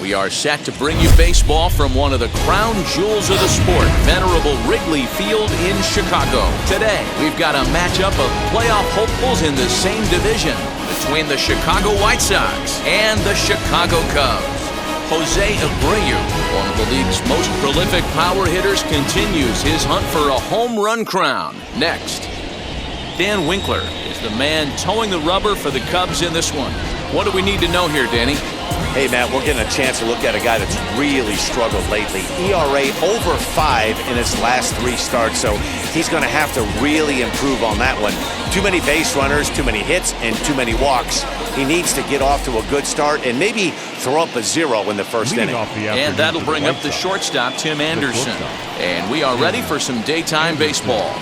We are set to bring you baseball from one of the crown jewels of the sport, venerable Wrigley Field in Chicago. Today, we've got a matchup of playoff hopefuls in the same division between the Chicago White Sox and the Chicago Cubs. Jose Abreu, one of the league's most prolific power hitters, continues his hunt for a home run crown. Next, Dan Winkler is the man towing the rubber for the Cubs in this one. What do we need to know here, Danny? Hey, Matt, we're getting a chance to look at a guy that's really struggled lately. ERA over 5 in his last 3 starts, so he's going to have to really improve on that one. Too many base runners, too many hits, and too many walks. He needs to get off to a good start and maybe throw up a 0 in the first inning. And that'll bring up the shortstop, Tim Anderson. And we are ready for some daytime baseball.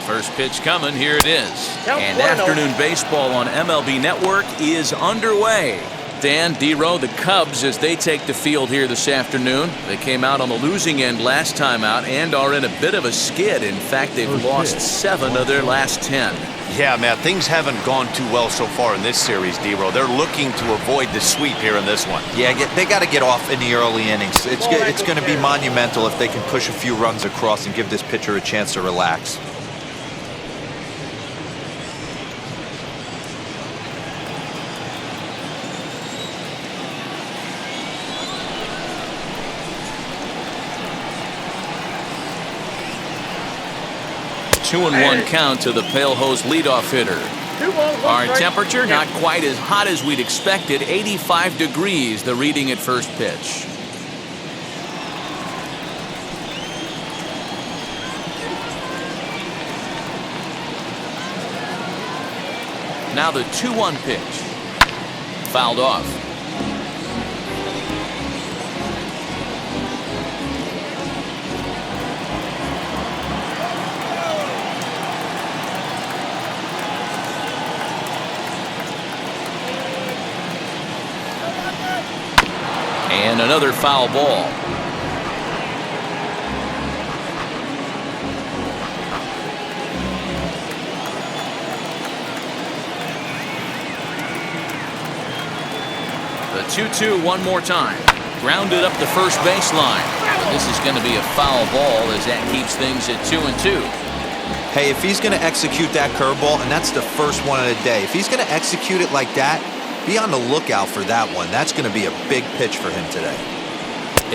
First pitch coming, here it is. And afternoon baseball on MLB Network is underway. Dan, D-Row, the Cubs, as they take the field here this afternoon. They came out on the losing end last time out and are in a bit of a skid. In fact, they've lost 7 of their last 10. Yeah, Matt, things haven't gone too well so far in this series, D-Row. They're looking to avoid the sweep here in this one. Yeah, they got to get off in the early innings. It's going to be monumental if they can push a few runs across and give this pitcher a chance to relax. Two and 1 count to the Pale Hose leadoff hitter. Our temperature not quite as hot as we'd expected. 85 degrees, the reading at first pitch. Now the 2-1 pitch. Fouled off. And another foul ball. The 2-2 one more time. Grounded up the first baseline. And this is going to be a foul ball as that keeps things at 2-2. Hey, if he's going to execute that curveball, and that's the first one of the day, if he's going to execute it like that, be on the lookout for that one. That's going to be a big pitch for him today.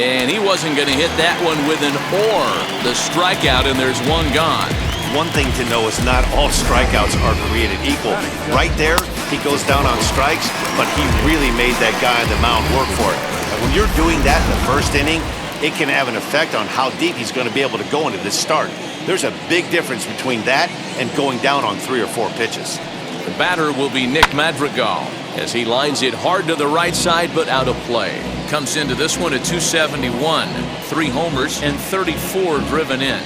And he wasn't going to hit that one with an or. The strikeout, and there's one gone. One thing to know is not all strikeouts are created equal. Right there, he goes down on strikes, but he really made that guy on the mound work for it. And when you're doing that in the first inning, it can have an effect on how deep he's going to be able to go into this start. There's a big difference between that and going down on 3 or 4 pitches. The batter will be Nick Madrigal as he lines it hard to the right side but out of play. Comes into this one at 271. 3 homers and 34 driven in.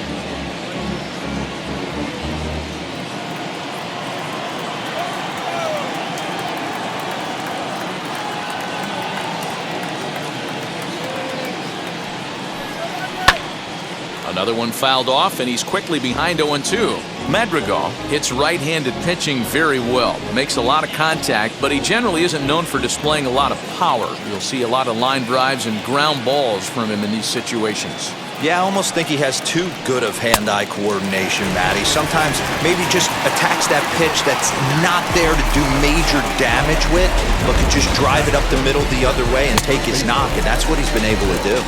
Another one fouled off, and he's quickly behind 0-2. Madrigal hits right-handed pitching very well. Makes a lot of contact, but he generally isn't known for displaying a lot of power. You'll see a lot of line drives and ground balls from him in these situations. Yeah, I almost think he has too good of hand-eye coordination, Matty. Sometimes maybe just attacks that pitch that's not there to do major damage with, but can just drive it up the middle the other way and take his knock, and that's what he's been able to do.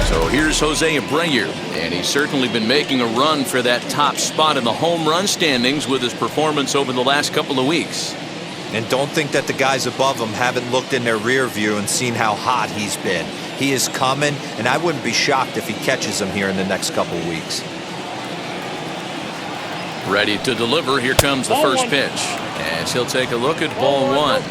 So here's Jose Abreu, and he's certainly been making a run for that top spot in the home run standings with his performance over the last couple of weeks. And don't think that the guys above him haven't looked in their rear view and seen how hot he's been. He is coming, and I wouldn't be shocked if he catches him here in the next couple of weeks. Ready to deliver. Here comes the first pitch. As he'll take a look at ball 1.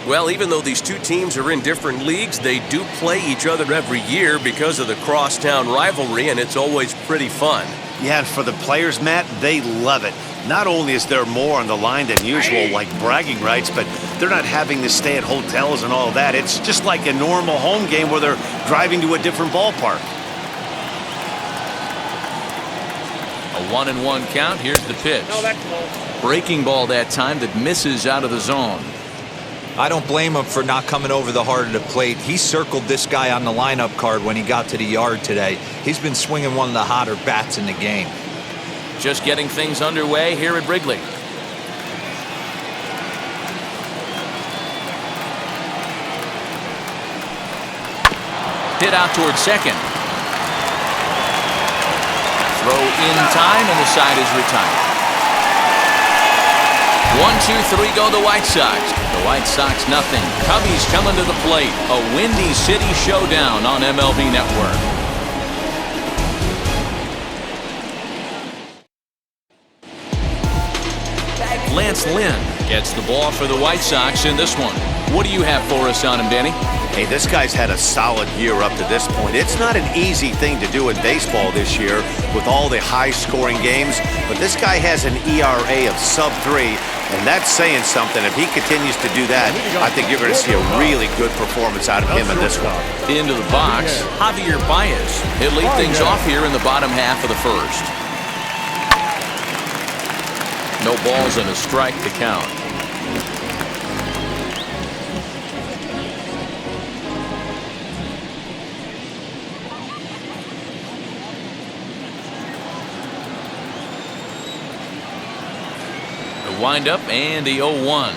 Well, even though these two teams are in different leagues, they do play each other every year because of the crosstown rivalry, and it's always pretty fun. Yeah, and for the players, Matt, they love it. Not only is there more on the line than usual, like bragging rights, but they're not having to stay at hotels and all that. It's just like a normal home game where they're driving to a different ballpark. A 1-1 count. Here's the pitch. Breaking ball that time that misses out of the zone. I don't blame him for not coming over the heart of the plate. He circled this guy on the lineup card when he got to the yard today. He's been swinging one of the hotter bats in the game. Just getting things underway here at Wrigley. Hit out towards second. Throw in time, and the side is retired. 1-2-3 go the White Sox. The White Sox nothing. Cubbies coming to the plate. A Windy City showdown on MLB Network. Lance Lynn gets the ball for the White Sox in this one. What do you have for us on him, Danny? Hey, this guy's had a solid year up to this point. It's not an easy thing to do in baseball this year with all the high-scoring games, but this guy has an ERA of sub-3, and that's saying something. If he continues to do that, I think you're going to see a really good performance out of him in this one. Into the box, Javier Baez. He'll lead things off here in the bottom half of the first. No balls and a strike to count. Wind up and the 0-1.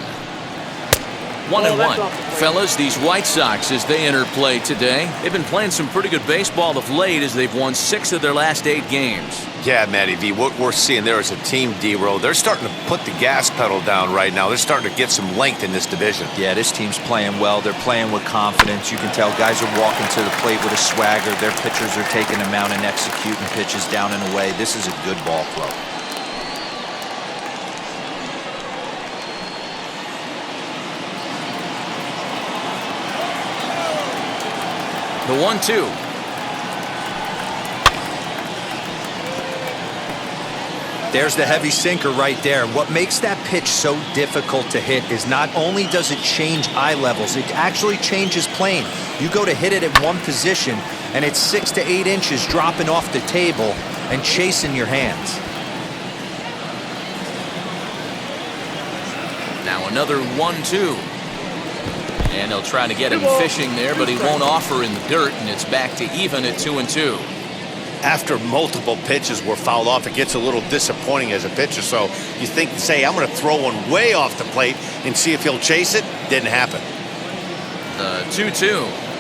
1-1. Fellas, these White Sox, as they enter play today, they've been playing some pretty good baseball of late as they've won 6 of their last 8 games. Yeah, Matty V, what we're seeing there is a team, D-Row. They're starting to put the gas pedal down right now. They're starting to get some length in this division. Yeah, this team's playing well. They're playing with confidence. You can tell guys are walking to the plate with a swagger. Their pitchers are taking them out and executing pitches down and away. This is a good ball flow. The 1-2. There's the heavy sinker right there. What makes that pitch so difficult to hit is not only does it change eye levels, it actually changes plane. You go to hit it at one position, and it's 6 to 8 inches dropping off the table and chasing your hands. Now another 1-2. And they'll try to get him fishing there, but he won't offer in the dirt, and it's back to even at 2-2. After multiple pitches were fouled off, it gets a little disappointing as a pitcher. So you think, say, I'm going to throw one way off the plate and see if he'll chase it. Didn't happen. The 2-2.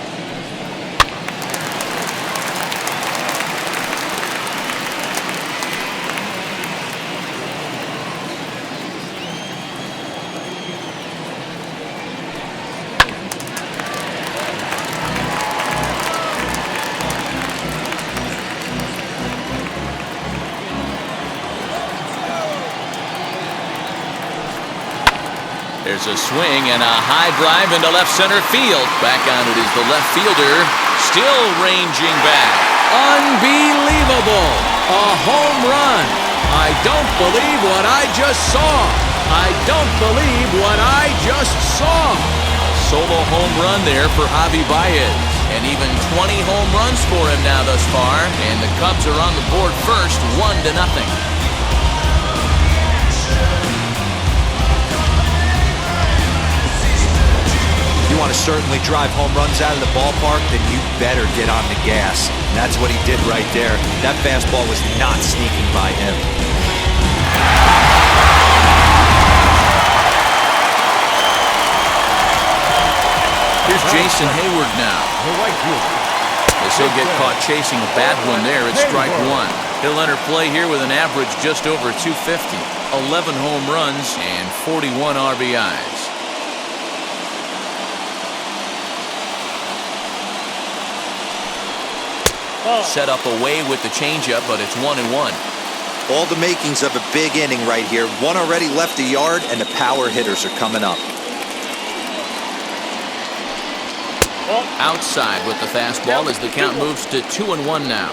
There's a swing and a high drive into left center field. Back on it is the left fielder, still ranging back. Unbelievable! A home run. I don't believe what I just saw. I don't believe what I just saw. A solo home run there for Javi Baez. And even 20 home runs for him now thus far. And the Cubs are on the board first, 1-0. You want to certainly drive home runs out of the ballpark, then you better get on the gas. And that's what he did right there. That fastball was not sneaking by him. Here's Jason Hayward now. As he'll get caught chasing a bad one there at strike 1. He'll enter play here with an average just over 250, 11 home runs, and 41 RBIs. Set up away with the changeup, but it's 1-1. All the makings of a big inning right here. One already left the yard, and the power hitters are coming up. Outside with the fastball as the count moves to 2-1 now.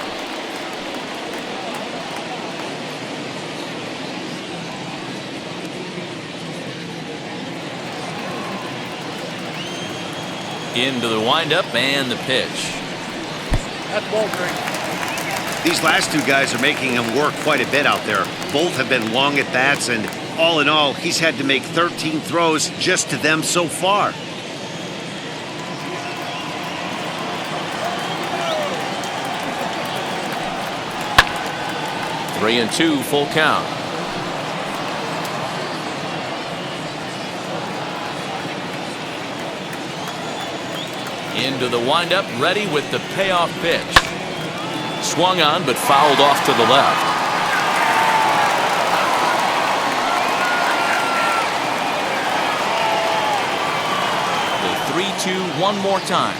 Into the windup and the pitch. That's ball strike. These last two guys are making him work quite a bit out there. Both have been long at bats, and all in all, he's had to make 13 throws just to them so far. Three and two, full count. Into the windup, ready with the payoff pitch. Swung on, but fouled off to the left. The 3-2 one more time.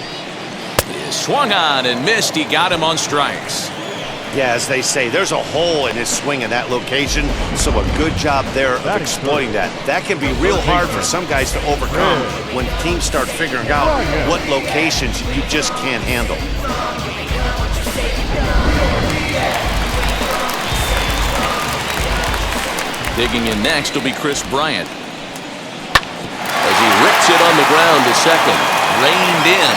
Swung on and missed. He got him on strikes. Yeah, as they say, there's a hole in his swing in that location, so a good job there of exploiting that. That can be real hard for some guys to overcome when teams start figuring out what locations you just can't handle. Digging in next will be Chris Bryant. As he rips it on the ground to second. Reined in.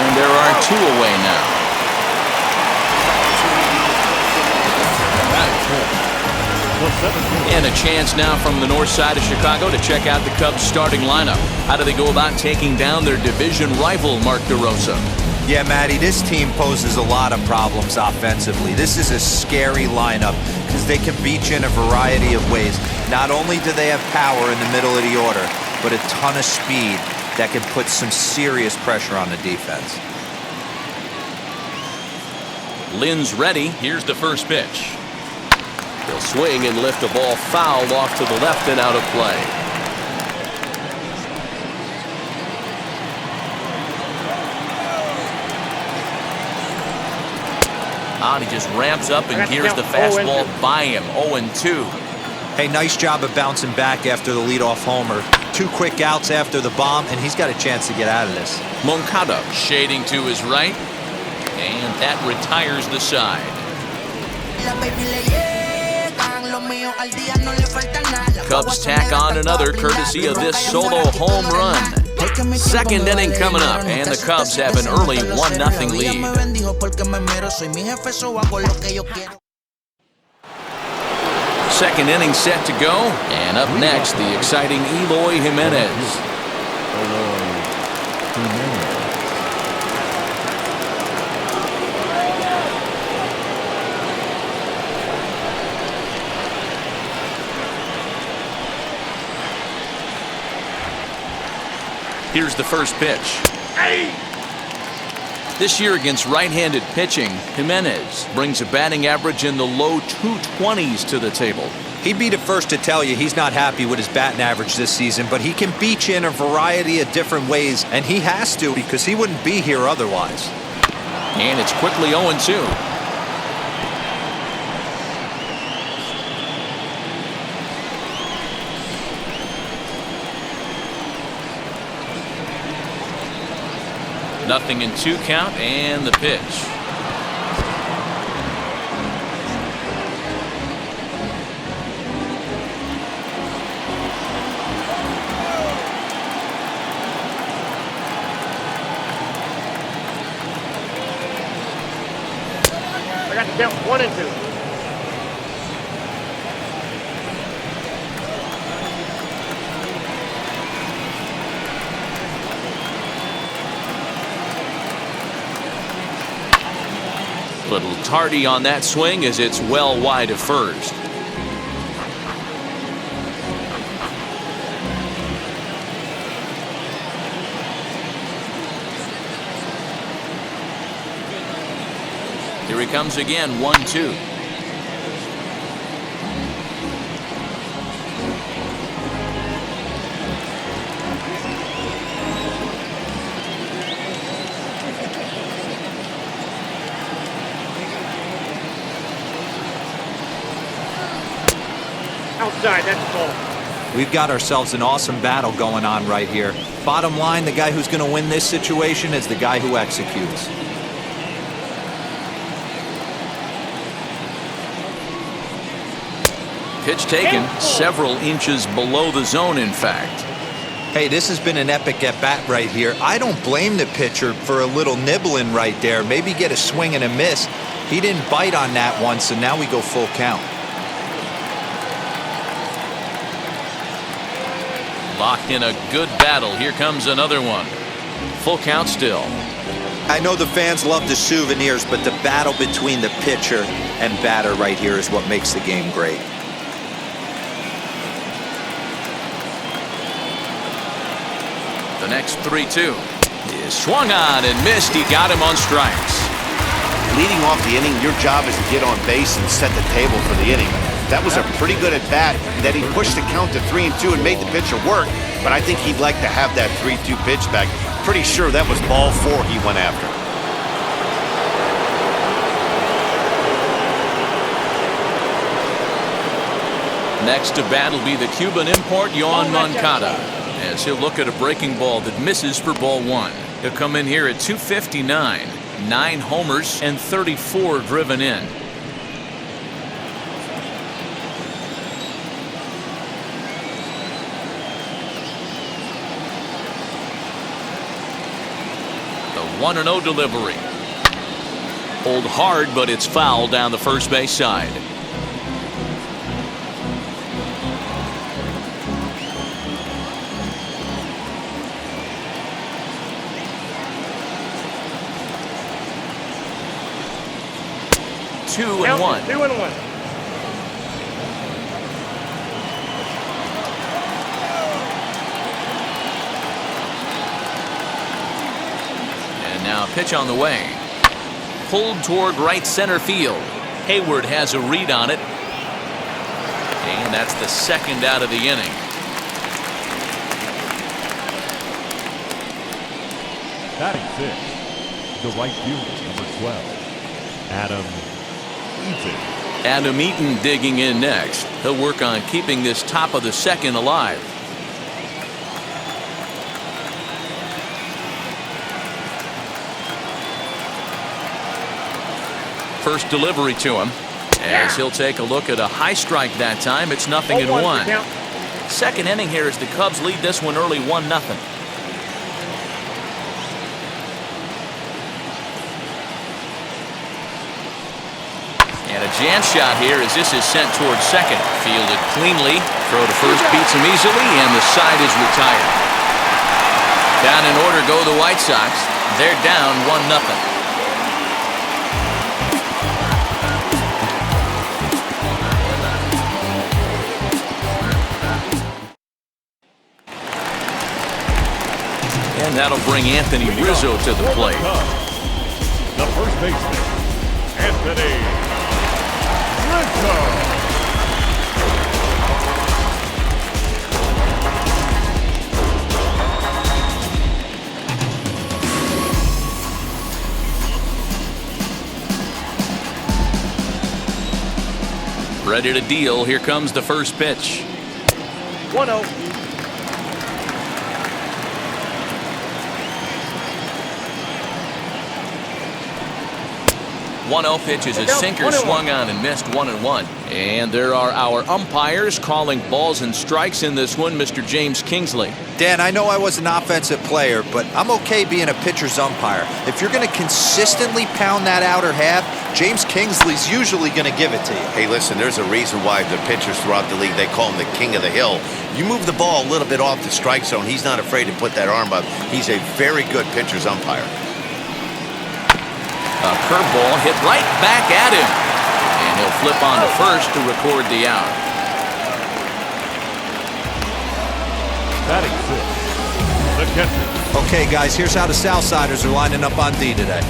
And there are two away now. And a chance now from the north side of Chicago to check out the Cubs starting lineup. How do they go about taking down their division rival, Mark DeRosa? Yeah, Matty, this team poses a lot of problems offensively. This is a scary lineup because they can beat you in a variety of ways. Not only do they have power in the middle of the order, but a ton of speed that can put some serious pressure on the defense. Lynn's ready. Here's the first pitch. They'll swing and lift the ball fouled off to the left and out of play. He just ramps up and gears the fastball by him. 0-2. Hey, nice job of bouncing back after the leadoff homer. 2 quick outs after the bomb, and he's got a chance to get out of this. Moncada shading to his right, and that retires the side. Cubs tack on another courtesy of this solo home run. Second inning coming up, and the Cubs have an early 1-0 lead. Second inning set to go, and up next, the exciting Eloy Jimenez. Here's the first pitch. This year against right-handed pitching, Jimenez brings a batting average in the low 220s to the table. He'd be the first to tell you he's not happy with his batting average this season, but he can beat you in a variety of different ways, and he has to because he wouldn't be here otherwise. And it's quickly 0-2. Nothing in 2 count, and the pitch. I got to count 1 and 2. Little tardy on that swing as it's well wide of first. Here he comes again, 1-2. Outside, that's the ball. We've got ourselves an awesome battle going on right here. Bottom line, the guy who's going to win this situation is the guy who executes. Pitch taken several inches below the zone, in fact. Hey, this has been an epic at-bat right here. I don't blame the pitcher for a little nibbling right there. Maybe get a swing and a miss. He didn't bite on that one, so now we go full count. Locked in a good battle. Here comes another one. Full count still. I know the fans love the souvenirs, but the battle between the pitcher and batter right here is what makes the game great. The next 3-2 is swung on and missed. He got him on strikes. Leading off the inning, your job is to get on base and set the table for the inning. That was a pretty good at bat that he pushed the count to 3-2 and made the pitcher work, but I think he'd like to have that 3-2 pitch back. Pretty sure that was ball 4 he went after. Next to bat will be the Cuban import, Yoan Moncada, as he'll look at a breaking ball that misses for ball 1. He'll come in here at 259, 9 homers and 34 driven in. The 1-0 delivery. Pulled hard, but it's foul down the first base side. Two and one. And now pitch on the way. Pulled toward right center field. Hayward has a read on it. And that's the second out of the inning. Batting fifth, the right fielder, number 12. Adam Eaton digging in next. He'll work on keeping this top of the second alive. First delivery to him, as he'll take a look at a high strike that time. It's 0-1. Second inning here as the Cubs lead this one early 1-0. And a jam shot here as this is sent towards second. Fielded cleanly. Throw to first beats him easily, and the side is retired. Down in order go the White Sox. They're down 1-0. And that'll bring Anthony Rizzo to the plate. The first baseman, Anthony Rizzo. Ready to deal. Here comes the first pitch. 1-0. 1-0 pitch is a sinker, swung on and missed. 1-1. And there are our umpires calling balls and strikes in this one. Mr. James Kingsley. Dan, I know I was an offensive player, but I'm okay being a pitcher's umpire. If you're going to consistently pound that outer half, James Kingsley's usually going to give it to you. Hey, listen, there's a reason why the pitchers throughout the league, they call him the king of the hill. You move the ball a little bit off the strike zone, he's not afraid to put that arm up. He's a very good pitcher's umpire. A curveball hit right back at him. And he'll flip on to first to record the out. Batting fifth, the catcher. Okay, guys, here's how the Southsiders are lining up on D today.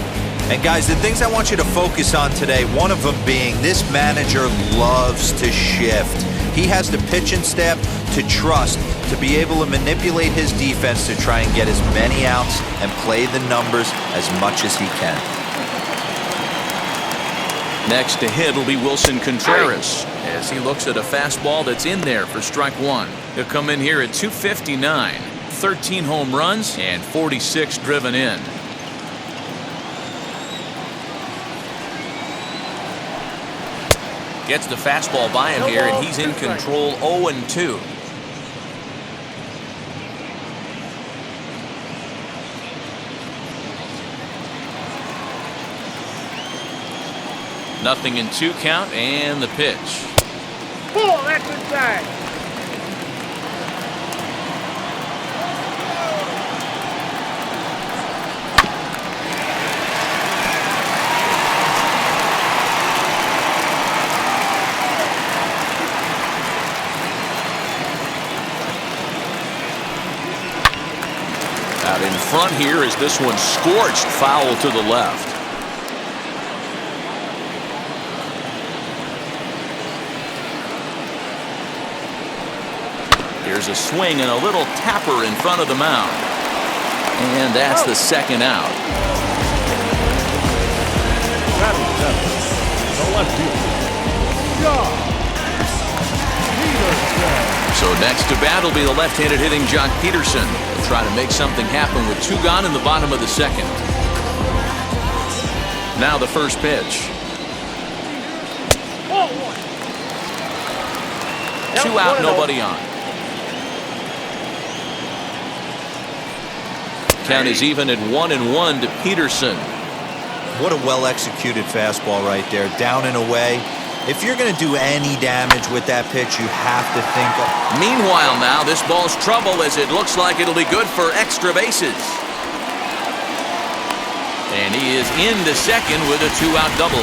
And, guys, the things I want you to focus on today, one of them being this manager loves to shift. He has the pitching staff to trust to be able to manipulate his defense to try and get as many outs and play the numbers as much as he can. Next to hit will be Wilson Contreras as he looks at a fastball that's in there for strike one. He'll come in here at 259, 13 home runs and 46 driven in. Gets the fastball by him here, and he's in control. 0-2. 0-2 count and the pitch. Pull, that's inside. Out in front here is this one scorched foul to the left. Here's a swing and a little tapper in front of the mound. And that's the second out. Batting seventh, the left fielder, So next to bat will be the left-handed hitting Jock Peterson. He'll try to make something happen with 2 gone in the bottom of the second. Now the first pitch. 2 out, nobody on. Count is even at 1-1 to Peterson. What a well-executed fastball right there, down and away. If you're going to do any damage with that pitch, you have to think of... Meanwhile now, this ball's trouble as it looks like it'll be good for extra bases. And he is into second with a 2-out double.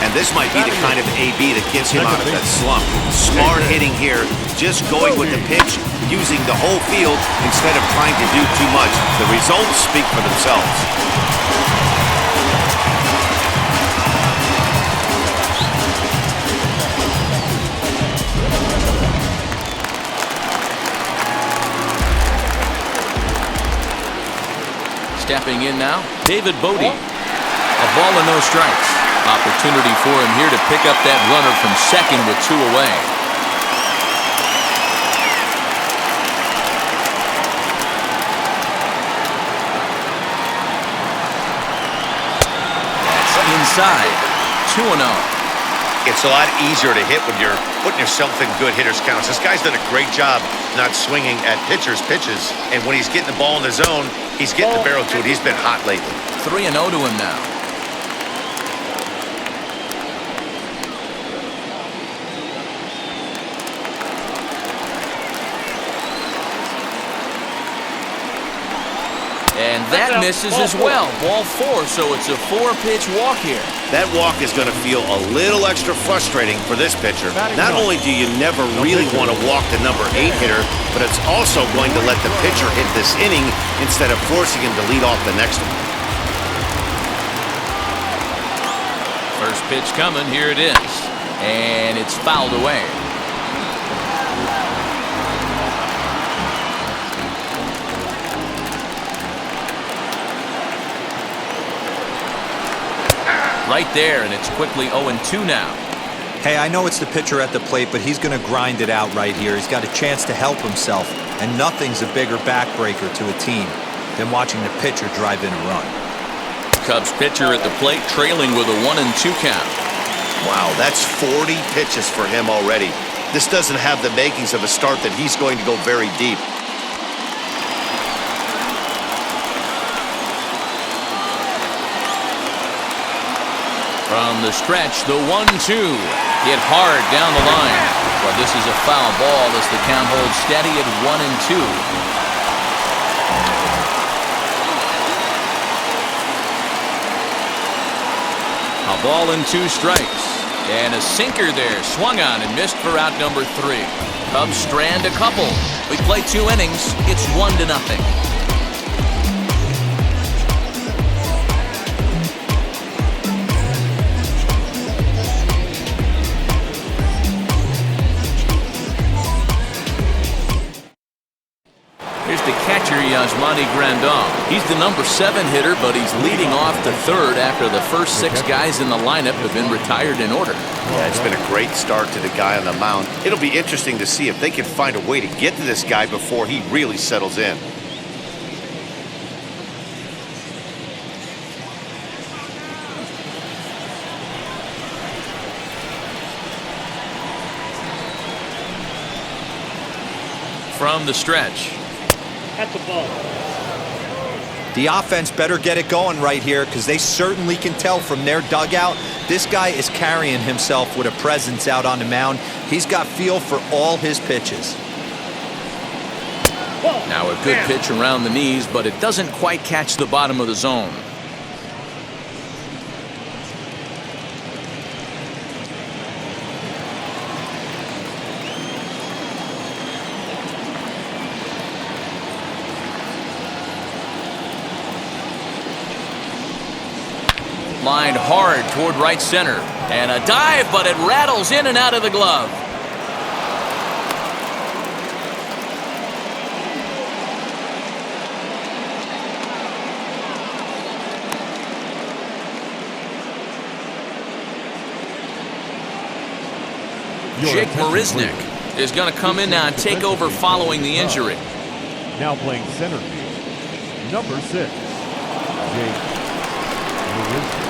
And this might be the kind of AB that gets him out of that slump. Smart hitting here, just going with the pitch, using the whole field instead of trying to do too much. The results speak for themselves. Stepping in now, David Bodie. A ball and no strikes. Opportunity for him here to pick up that runner from second with 2 away. That's inside. 2-0. It's a lot easier to hit when you're putting yourself in good hitters' counts. This guy's done a great job not swinging at pitchers' pitches. And when he's getting the ball in the zone, he's getting the barrel to it. He's been hot lately. 3-0 to him now. And that misses as well. Ball 4, so it's a 4-pitch walk here. That walk is going to feel a little extra frustrating for this pitcher. Not only do you never really want to walk the number 8 hitter, but it's also going to let the pitcher hit this inning instead of forcing him to lead off the next one. First pitch coming, here it is. And it's fouled away. Right there, and it's quickly 0-2 now. Hey, I know it's the pitcher at the plate, but he's going to grind it out right here. He's got a chance to help himself, and nothing's a bigger backbreaker to a team than watching the pitcher drive in a run. Cubs pitcher at the plate trailing with a 1-2 count. Wow, that's 40 pitches for him already. This doesn't have the makings of a start that he's going to go very deep. From the stretch, the 1-2. Hit hard down the line. But this is a foul ball as the count holds steady at 1-2. A ball and 2 strikes. And a sinker there. Swung on and missed for out number 3. Cubs strand a couple. We play 2 innings. It's 1-0. He's the number 7 hitter, but he's leading off to third after the first 6 guys in the lineup have been retired in order. Yeah, it's been a great start to the guy on the mound. It'll be interesting to see if they can find a way to get to this guy before he really settles in. From the stretch. That's a ball. The offense better get it going right here because they certainly can tell from their dugout This guy is carrying himself with a presence out on the mound. He's got feel for all his pitches. Now a good pitch around the knees, but it doesn't quite catch the bottom of the zone. Lined hard toward right center. And a dive, but it rattles in and out of the glove. Jake Marisnick is going to come in now and take over following the injury. Now playing center field, number 6, Jake Marisnick.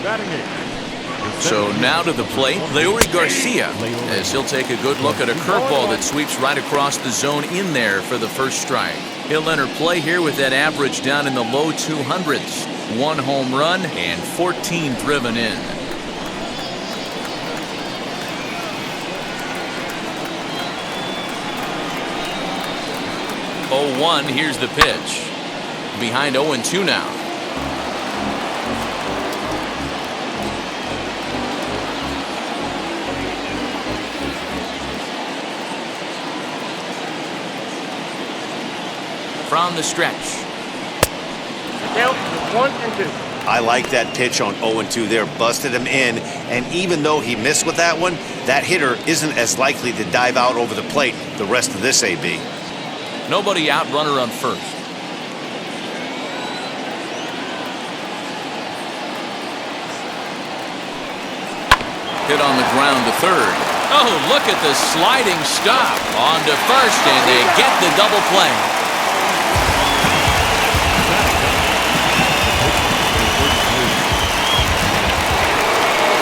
Batting 8. So now to the plate, Leury Garcia, as he'll take a good look at a curveball that sweeps right across the zone in there for the first strike. He'll enter play here with that average down in the low 200s. 1 home run and 14 driven in. Oh, 1, here's the pitch. Behind 0-2 now. From the stretch. Count 1 and 2. I like that pitch on 0-2 there. Busted him in, and even though he missed with that one, that hitter isn't as likely to dive out over the plate the rest of this AB. Nobody out, runner on first. Hit on the ground to third. Oh, look at the sliding stop. On to first, and they get the double play.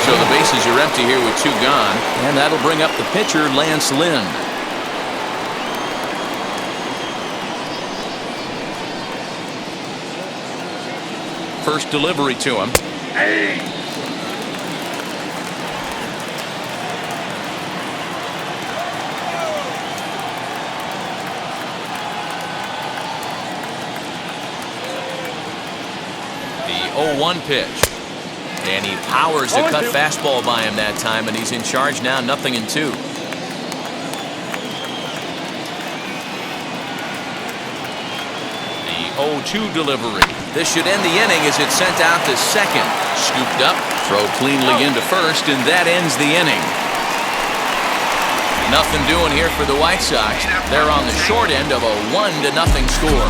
So the bases are empty here with 2 gone, and that'll bring up the pitcher, Lance Lynn. First delivery to him. The 0-1 pitch. And he powers the cut fastball by him that time, and he's in charge now, 0-2. The 0-2 delivery. This should end the inning as it's sent out to second. Scooped up, throw cleanly into first, and that ends the inning. Nothing doing here for the White Sox. They're on the short end of a 1-0 score.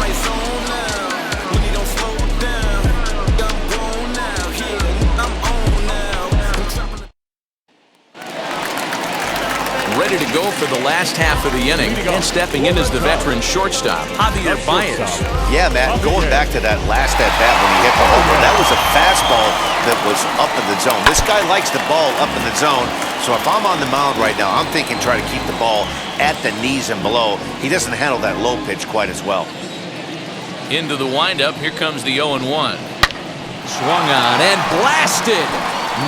Ready to go for the last half of the inning, and stepping in as the veteran shortstop, Javier Baez. Yeah, Matt, going back to that last at-bat when he hit the homer, that was a fastball that was up in the zone. This guy likes the ball up in the zone, so if I'm on the mound right now, I'm thinking try to keep the ball at the knees and below. He doesn't handle that low pitch quite as well. Into the windup, here comes the 0-1. Swung on and blasted.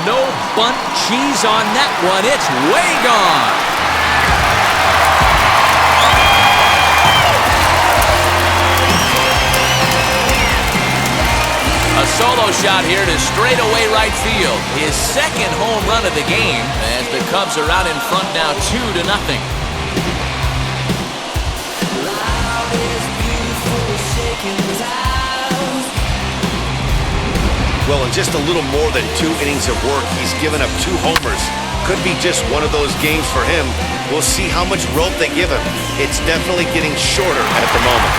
No bunt cheese on that one. It's way gone. A solo shot here to straightaway right field. His second home run of the game, as the Cubs are out in front now 2-0. Well, in just a little more than 2 innings of work, he's given up 2 homers. Could be just one of those games for him. We'll see how much rope they give him. It's definitely getting shorter at the moment.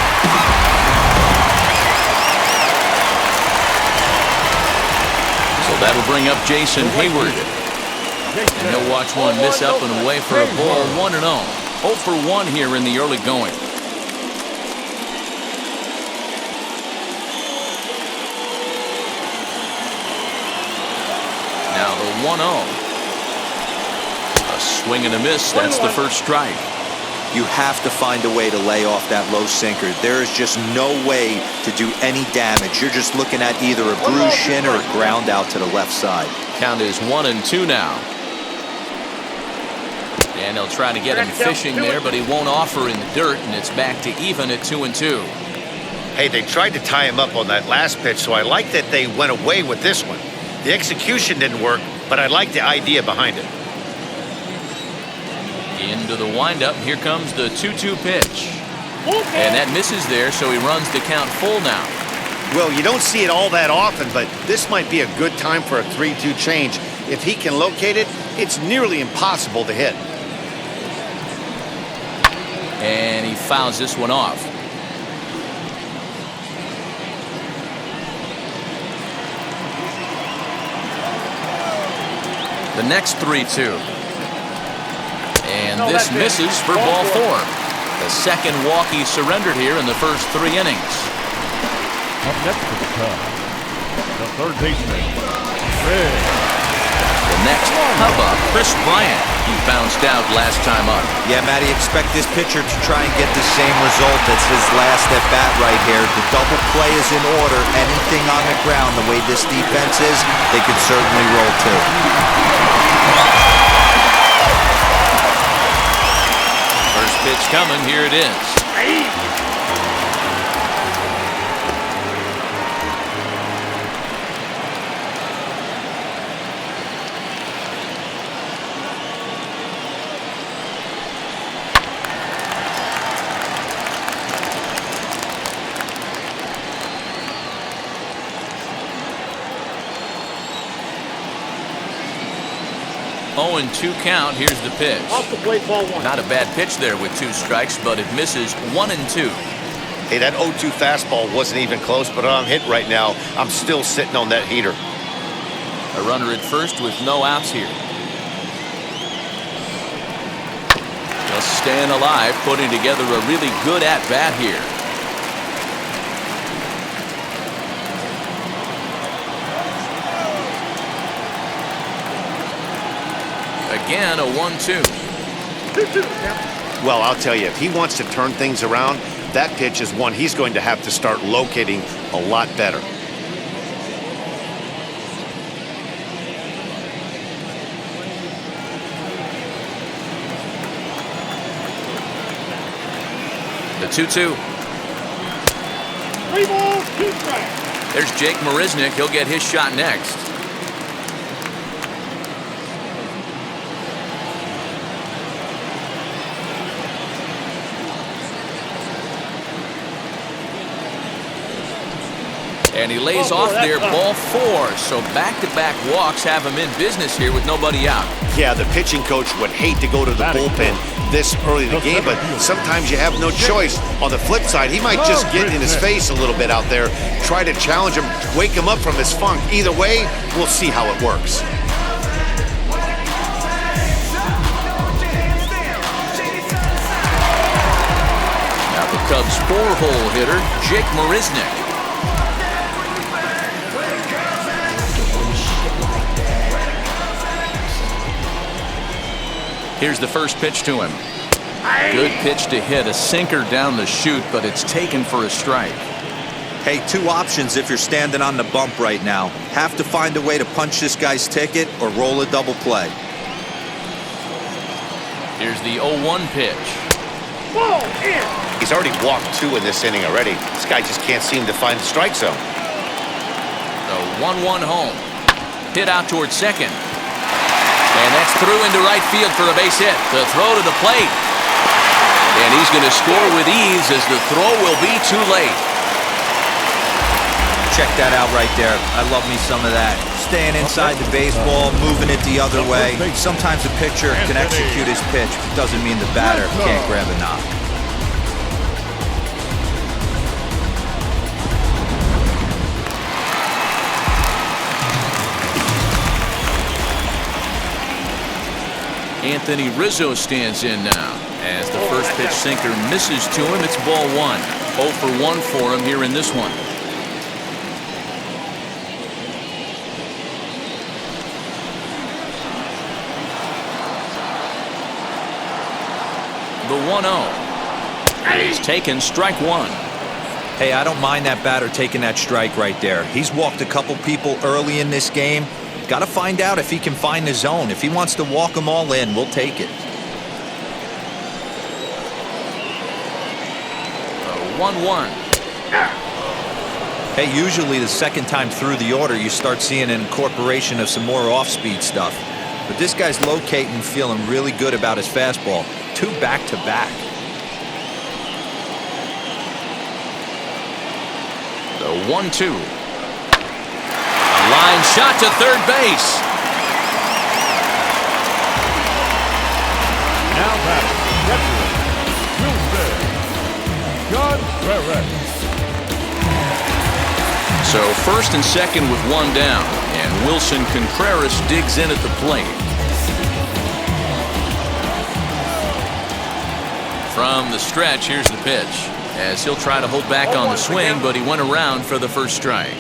So that'll bring up Jason Hayward. And he'll watch one miss up and away for a ball. 1-0. 0 for 1 here in the early going. Now the 1-0. A swing and a miss. That's the first strike. You have to find a way to lay off that low sinker. There is just no way to do any damage. You're just looking at either a bruised shin or a ground out to the left side. Count is 1-2 now. And they'll try to get him fishing there, but he won't offer in the dirt, and it's back to even at 2-2. Hey, they tried to tie him up on that last pitch, so I like that they went away with this one. The execution didn't work, but I like the idea behind it. Into the windup. Here comes the 2-2 pitch. And that misses there, so he runs the count full now. Well, you don't see it all that often, but this might be a good time for a 3-2 change. If he can locate it, it's nearly impossible to hit. And he fouls this one off. The next 3-2. And this misses for ball 4. The second walk he surrendered here in the first 3 innings. Up next to the Cubs, the third baseman, Red. The next up, Chris Bryant. He bounced out last time up. Yeah, Matty, expect this pitcher to try and get the same result as his last at bat right here. The double play is in order. Anything on the ground, the way this defense is, they could certainly roll too. First pitch coming. Here it is. 0-2 count. Here's the pitch. Off the plate, ball 1. Not a bad pitch there with 2 strikes, but it misses 1-2. Hey, that 0-2 fastball wasn't even close, but on hit right now, I'm still sitting on that heater. A runner at first with no outs here. Just staying alive, putting together a really good at-bat here. Again, a 1-2. Well, I'll tell you, if he wants to turn things around, that pitch is one he's going to have to start locating a lot better. The 2-2. 3 balls, 2 strikes. There's Jake Marisnick. He'll get his shot next. And he lays off there, ball 4. So back-to-back walks have him in business here with nobody out. Yeah, the pitching coach would hate to go to the bullpen this early in the game, but sometimes you have no choice. On the flip side, he might just get in his face a little bit out there, try to challenge him, wake him up from his funk. Either way, we'll see how it works. Now the Cubs' 4-hole hitter, Jake Marisnick. Here's the first pitch to him. Good pitch to hit, a sinker down the chute, but it's taken for a strike. Hey, 2 options if you're standing on the bump right now. Have to find a way to punch this guy's ticket or roll a double play. Here's the 0-1 pitch. Ball in. He's already walked 2 in this inning already. This guy just can't seem to find the strike zone. The 1-1 home. Hit out towards second. And that's through into right field for a base hit. The throw to the plate. And he's going to score with ease as the throw will be too late. Check that out right there. I love me some of that. Staying inside the baseball, moving it the other way. Sometimes a pitcher can execute his pitch, but doesn't mean the batter can't grab a knock. Anthony Rizzo stands in now as the first pitch sinker misses to him. It's ball 1. 0 for 1 for him here in this one. The 1-0. He's taken strike one. Hey, I don't mind that batter taking that strike right there. He's walked a couple people early in this game. Got to find out if he can find the zone. If he wants to walk them all in, we'll take it. The 1-1. Hey, usually the second time through the order, you start seeing an incorporation of some more off-speed stuff. But this guy's locating, feeling really good about his fastball. 2 back-to-back. The 1-2. A line shot to third base. Now batting, John Perez. So first and second with one down, and Wilson Contreras digs in at the plate. From the stretch, here's the pitch, as he'll try to hold back on the swing, but he went around for the first strike.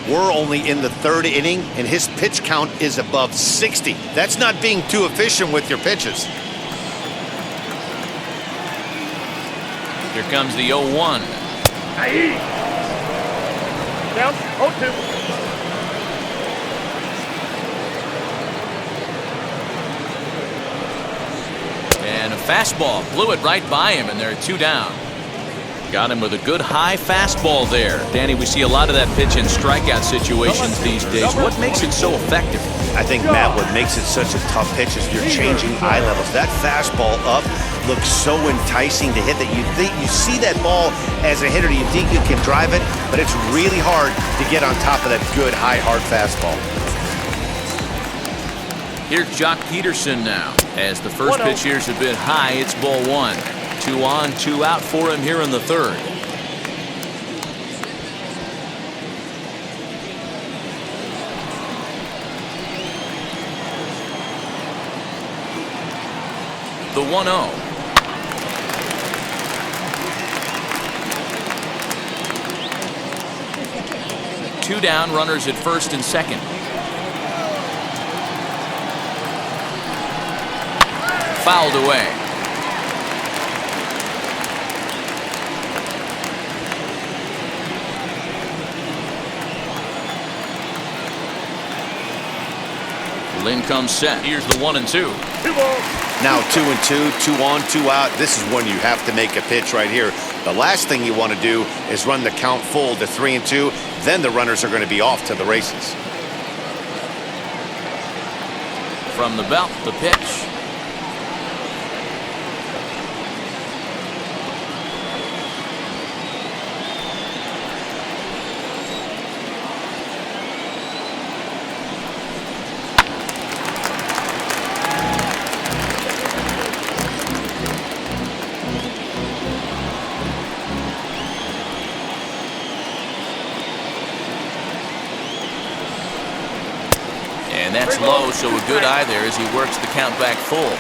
We're only in the 3rd inning, and his pitch count is above 60. That's not being too efficient with your pitches. Here comes the 0-1. Down 0-2. And a fastball blew it right by him, and there are 2 down. Got him with a good high fastball there. Danny, we see a lot of that pitch in strikeout situations these days. What makes it so effective? I think, Matt, what makes it such a tough pitch is you're changing eye levels. That fastball up looks so enticing to hit that you think you see that ball as a hitter, you think you can drive it, but it's really hard to get on top of that good, high, hard fastball. Here's Jock Peterson now. As the first pitch here's a bit high, it's ball 1. 2 on, 2 out for him here in the 3rd. The 1-0. Two down, runners at first and second. Fouled away. Lynn comes set. Here's the 1-2. Now 2-2, 2 on, 2 out. This is when you have to make a pitch right here. The last thing you want to do is run the count full to 3-2. Then the runners are going to be off to the races. From the belt, the pitch. And that's low, so a good eye there as he works the count back full.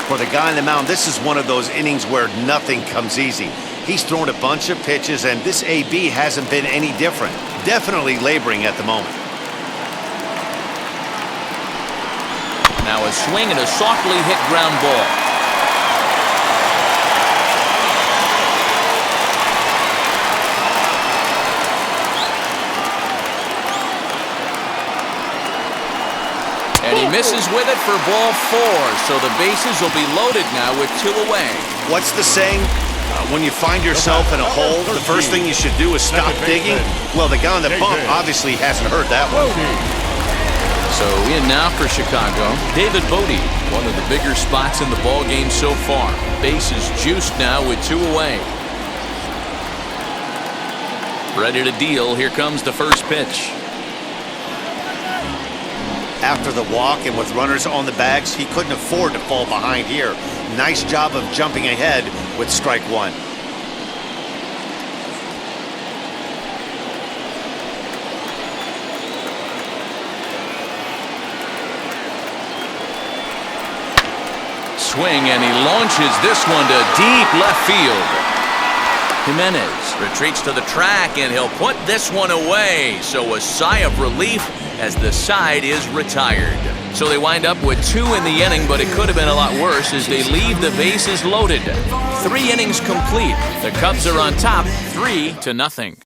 For the guy on the mound, this is one of those innings where nothing comes easy. He's thrown a bunch of pitches, and this AB hasn't been any different. Definitely laboring at the moment. Now a swing and a softly hit ground ball. And he misses with it for ball 4, so the bases will be loaded now with 2 away. What's the saying? When you find yourself in a hole, the first thing you should do is stop digging. Well, the guy on the bump obviously hasn't heard that one. So in now for Chicago, David Bodie, one of the bigger spots in the ball game so far. Bases juiced now with 2 away. Ready to deal. Here comes the first pitch. After the walk and with runners on the bags, he couldn't afford to fall behind here. Nice job of jumping ahead with strike 1. Swing, and he launches this one to deep left field. Jimenez retreats to the track, and he'll put this one away. So a sigh of relief as the side is retired. So they wind up with 2 in the inning, but it could have been a lot worse as they leave the bases loaded. 3 innings complete. The Cubs are on top, 3-0.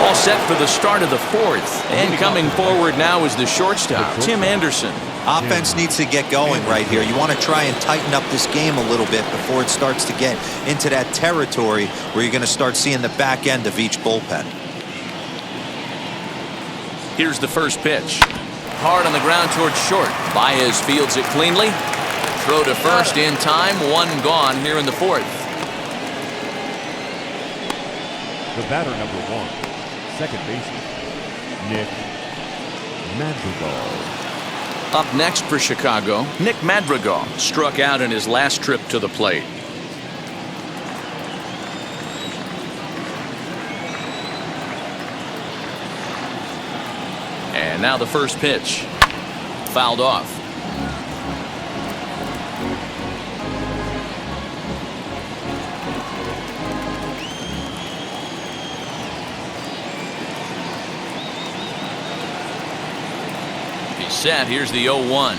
All set for the start of the 4th. And coming forward now is the shortstop, Tim Anderson. Offense needs to get going right here. You want to try and tighten up this game a little bit before it starts to get into that territory where you're going to start seeing the back end of each bullpen. Here's the first pitch. Hard on the ground towards short. Baez fields it cleanly. Throw to first in time. 1 gone here in the 4th. The batter, number 1, second baseman, Nick Madrigal. Up next for Chicago, Nick Madrigal struck out in his last trip to the plate. And now the first pitch. Fouled off. He's set. Here's the 0-1.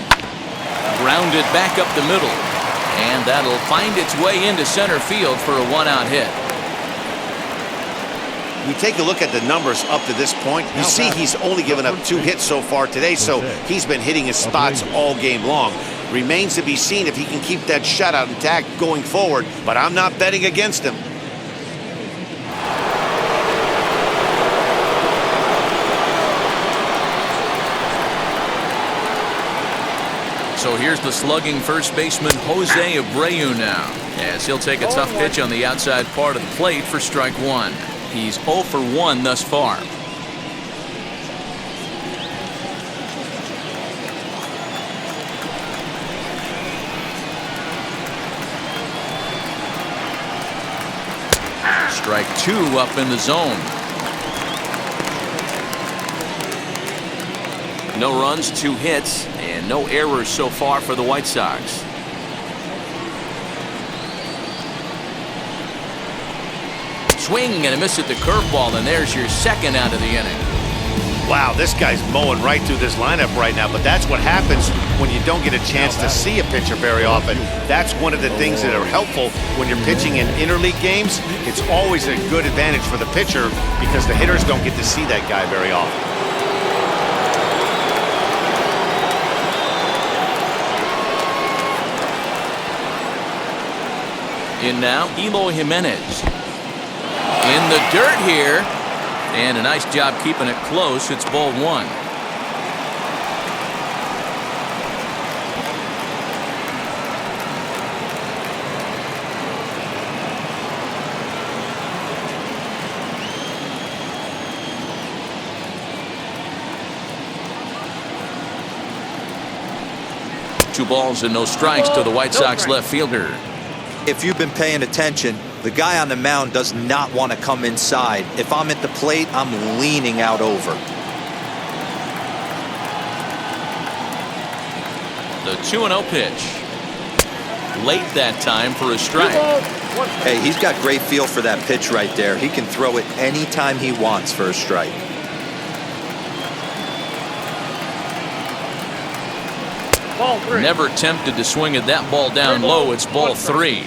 Grounded back up the middle. And that'll find its way into center field for a 1-out hit. We take a look at the numbers up to this point. You see he's only given up 2 hits so far today, so he's been hitting his spots all game long. Remains to be seen if he can keep that shutout intact going forward, but I'm not betting against him. So here's the slugging first baseman Jose Abreu now, as he'll take a tough pitch on the outside part of the plate for strike 1. He's 0 for 1 thus far. Strike 2 up in the zone. No runs, 2 hits, and no errors so far for the White Sox. Swing and a miss at the curveball, and there's your second out of the inning. Wow, this guy's mowing right through this lineup right now, but that's what happens when you don't get a chance to see a pitcher very often. That's one of the things that are helpful when you're pitching in interleague games. It's always a good advantage for the pitcher because the hitters don't get to see that guy very often. In now, Eloy Jimenez. In the dirt here. And a nice job keeping it close. It's ball 1. Two balls and no strikes to the White Sox left fielder. If you've been paying attention, the guy on the mound does not want to come inside. If I'm at the plate, I'm leaning out over. The 2-0 pitch. Late that time for a strike. Hey, he's got great feel for that pitch right there. He can throw it anytime he wants for a strike. Never tempted to swing at that ball down low. It's ball 3.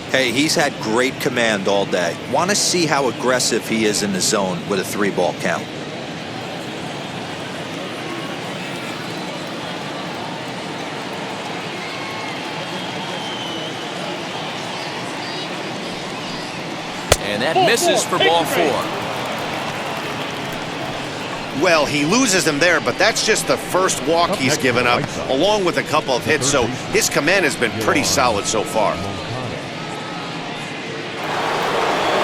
Hey, he's had great command all day. Want to see how aggressive he is in the zone with a 3-ball count. And that misses for ball 4. Well, he loses them there, but that's just the first walk he's given up, along with a couple of hits, so his command has been pretty solid so far.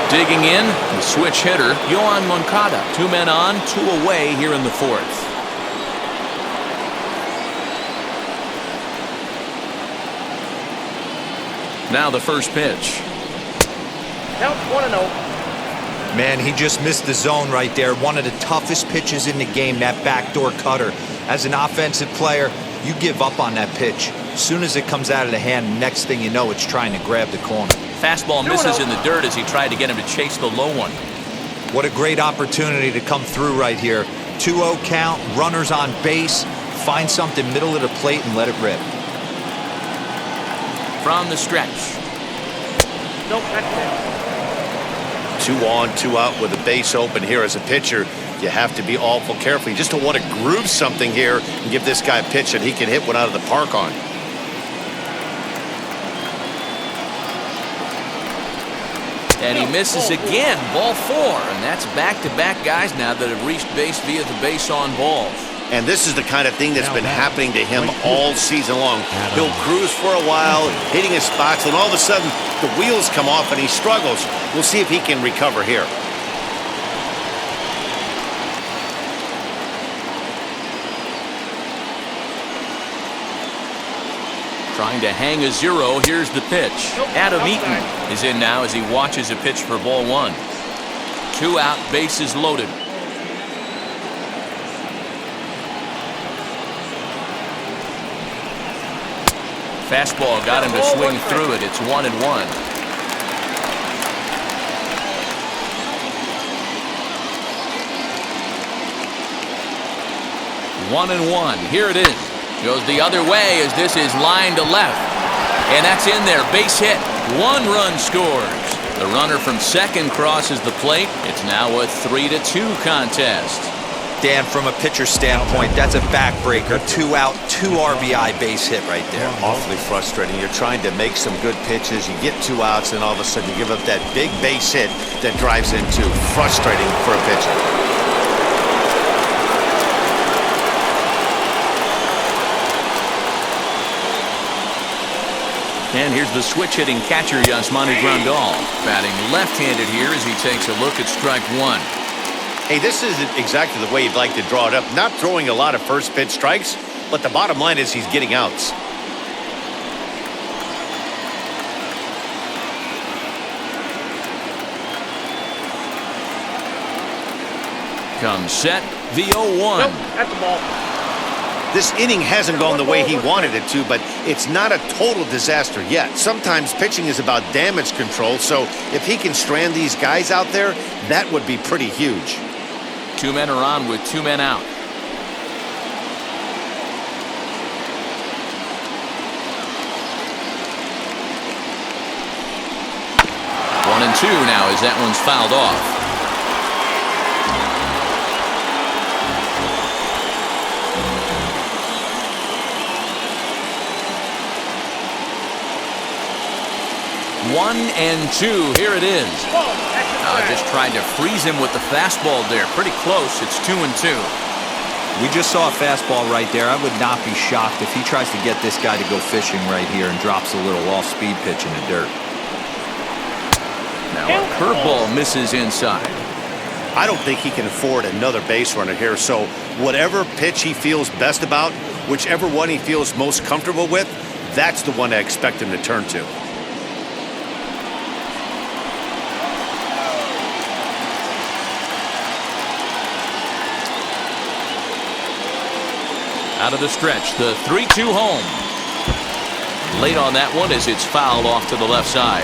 Digging in, the switch hitter, Yoan Moncada. 2 men on, 2 away here in the 4th. Now the first pitch. Count 1-0. Man, he just missed the zone right there. One of the toughest pitches in the game, that backdoor cutter. As an offensive player, you give up on that pitch. As soon as it comes out of the hand, next thing you know, it's trying to grab the corner. Fastball misses in the dirt as he tried to get him to chase the low one. What a great opportunity to come through right here. 2-0 count, runners on base. Find something middle of the plate and let it rip. From the stretch. Nope, that's 2 on, 2 out with a base open here as a pitcher. You have to be awful careful. You just don't want to groove something here and give this guy a pitch that he can hit one out of the park on. And he misses again. Ball 4. And that's back-to-back guys now that have reached base via the base on balls. And this is the kind of thing that's been happening to him all season long. He'll cruise for a while, hitting his spots, and all of a sudden the wheels come off and he struggles. We'll see if he can recover here. Trying to hang a 0. Here's the pitch. Adam Eaton is in now as he watches a pitch for ball 1. 2 out, bases loaded. Fastball got him to swing through it. It's 1-1. 1-1. Here it is. Goes the other way as this is lined to left. And that's in there. Base hit. 1 run scores. The runner from second crosses the plate. It's now a 3-2 contest. Dan, from a pitcher standpoint, that's a backbreaker. 2 out, 2 RBI base hit right there. Awfully frustrating. You're trying to make some good pitches. You get 2 outs, and all of a sudden you give up that big base hit that drives in 2. Frustrating for a pitcher. And here's the switch-hitting catcher, Yasmani Grandal, batting left-handed here as he takes a look at strike 1. Hey, this isn't exactly the way you'd like to draw it up. Not throwing a lot of first pitch strikes, but the bottom line is he's getting outs. Comes set, the 0-1. Nope, that's the ball. This inning hasn't gone the way he wanted it to, but it's not a total disaster yet. Sometimes pitching is about damage control, so if he can strand these guys out there, that would be pretty huge. 2 men are on with 2 men out. One and 2 now as that one's fouled off. One and 2. Here it is. Just tried to freeze him with the fastball there. Pretty close. It's 2 and 2. We just saw a fastball right there. I would not be shocked if he tries to get this guy to go fishing right here and drops a little off-speed pitch in the dirt. Now a curveball misses inside. I don't think he can afford another base runner here, so whatever pitch he feels best about, whichever one he feels most comfortable with, that's the one I expect him to turn to. Out of the stretch, the 3-2 home. Late on that one as it's fouled off to the left side.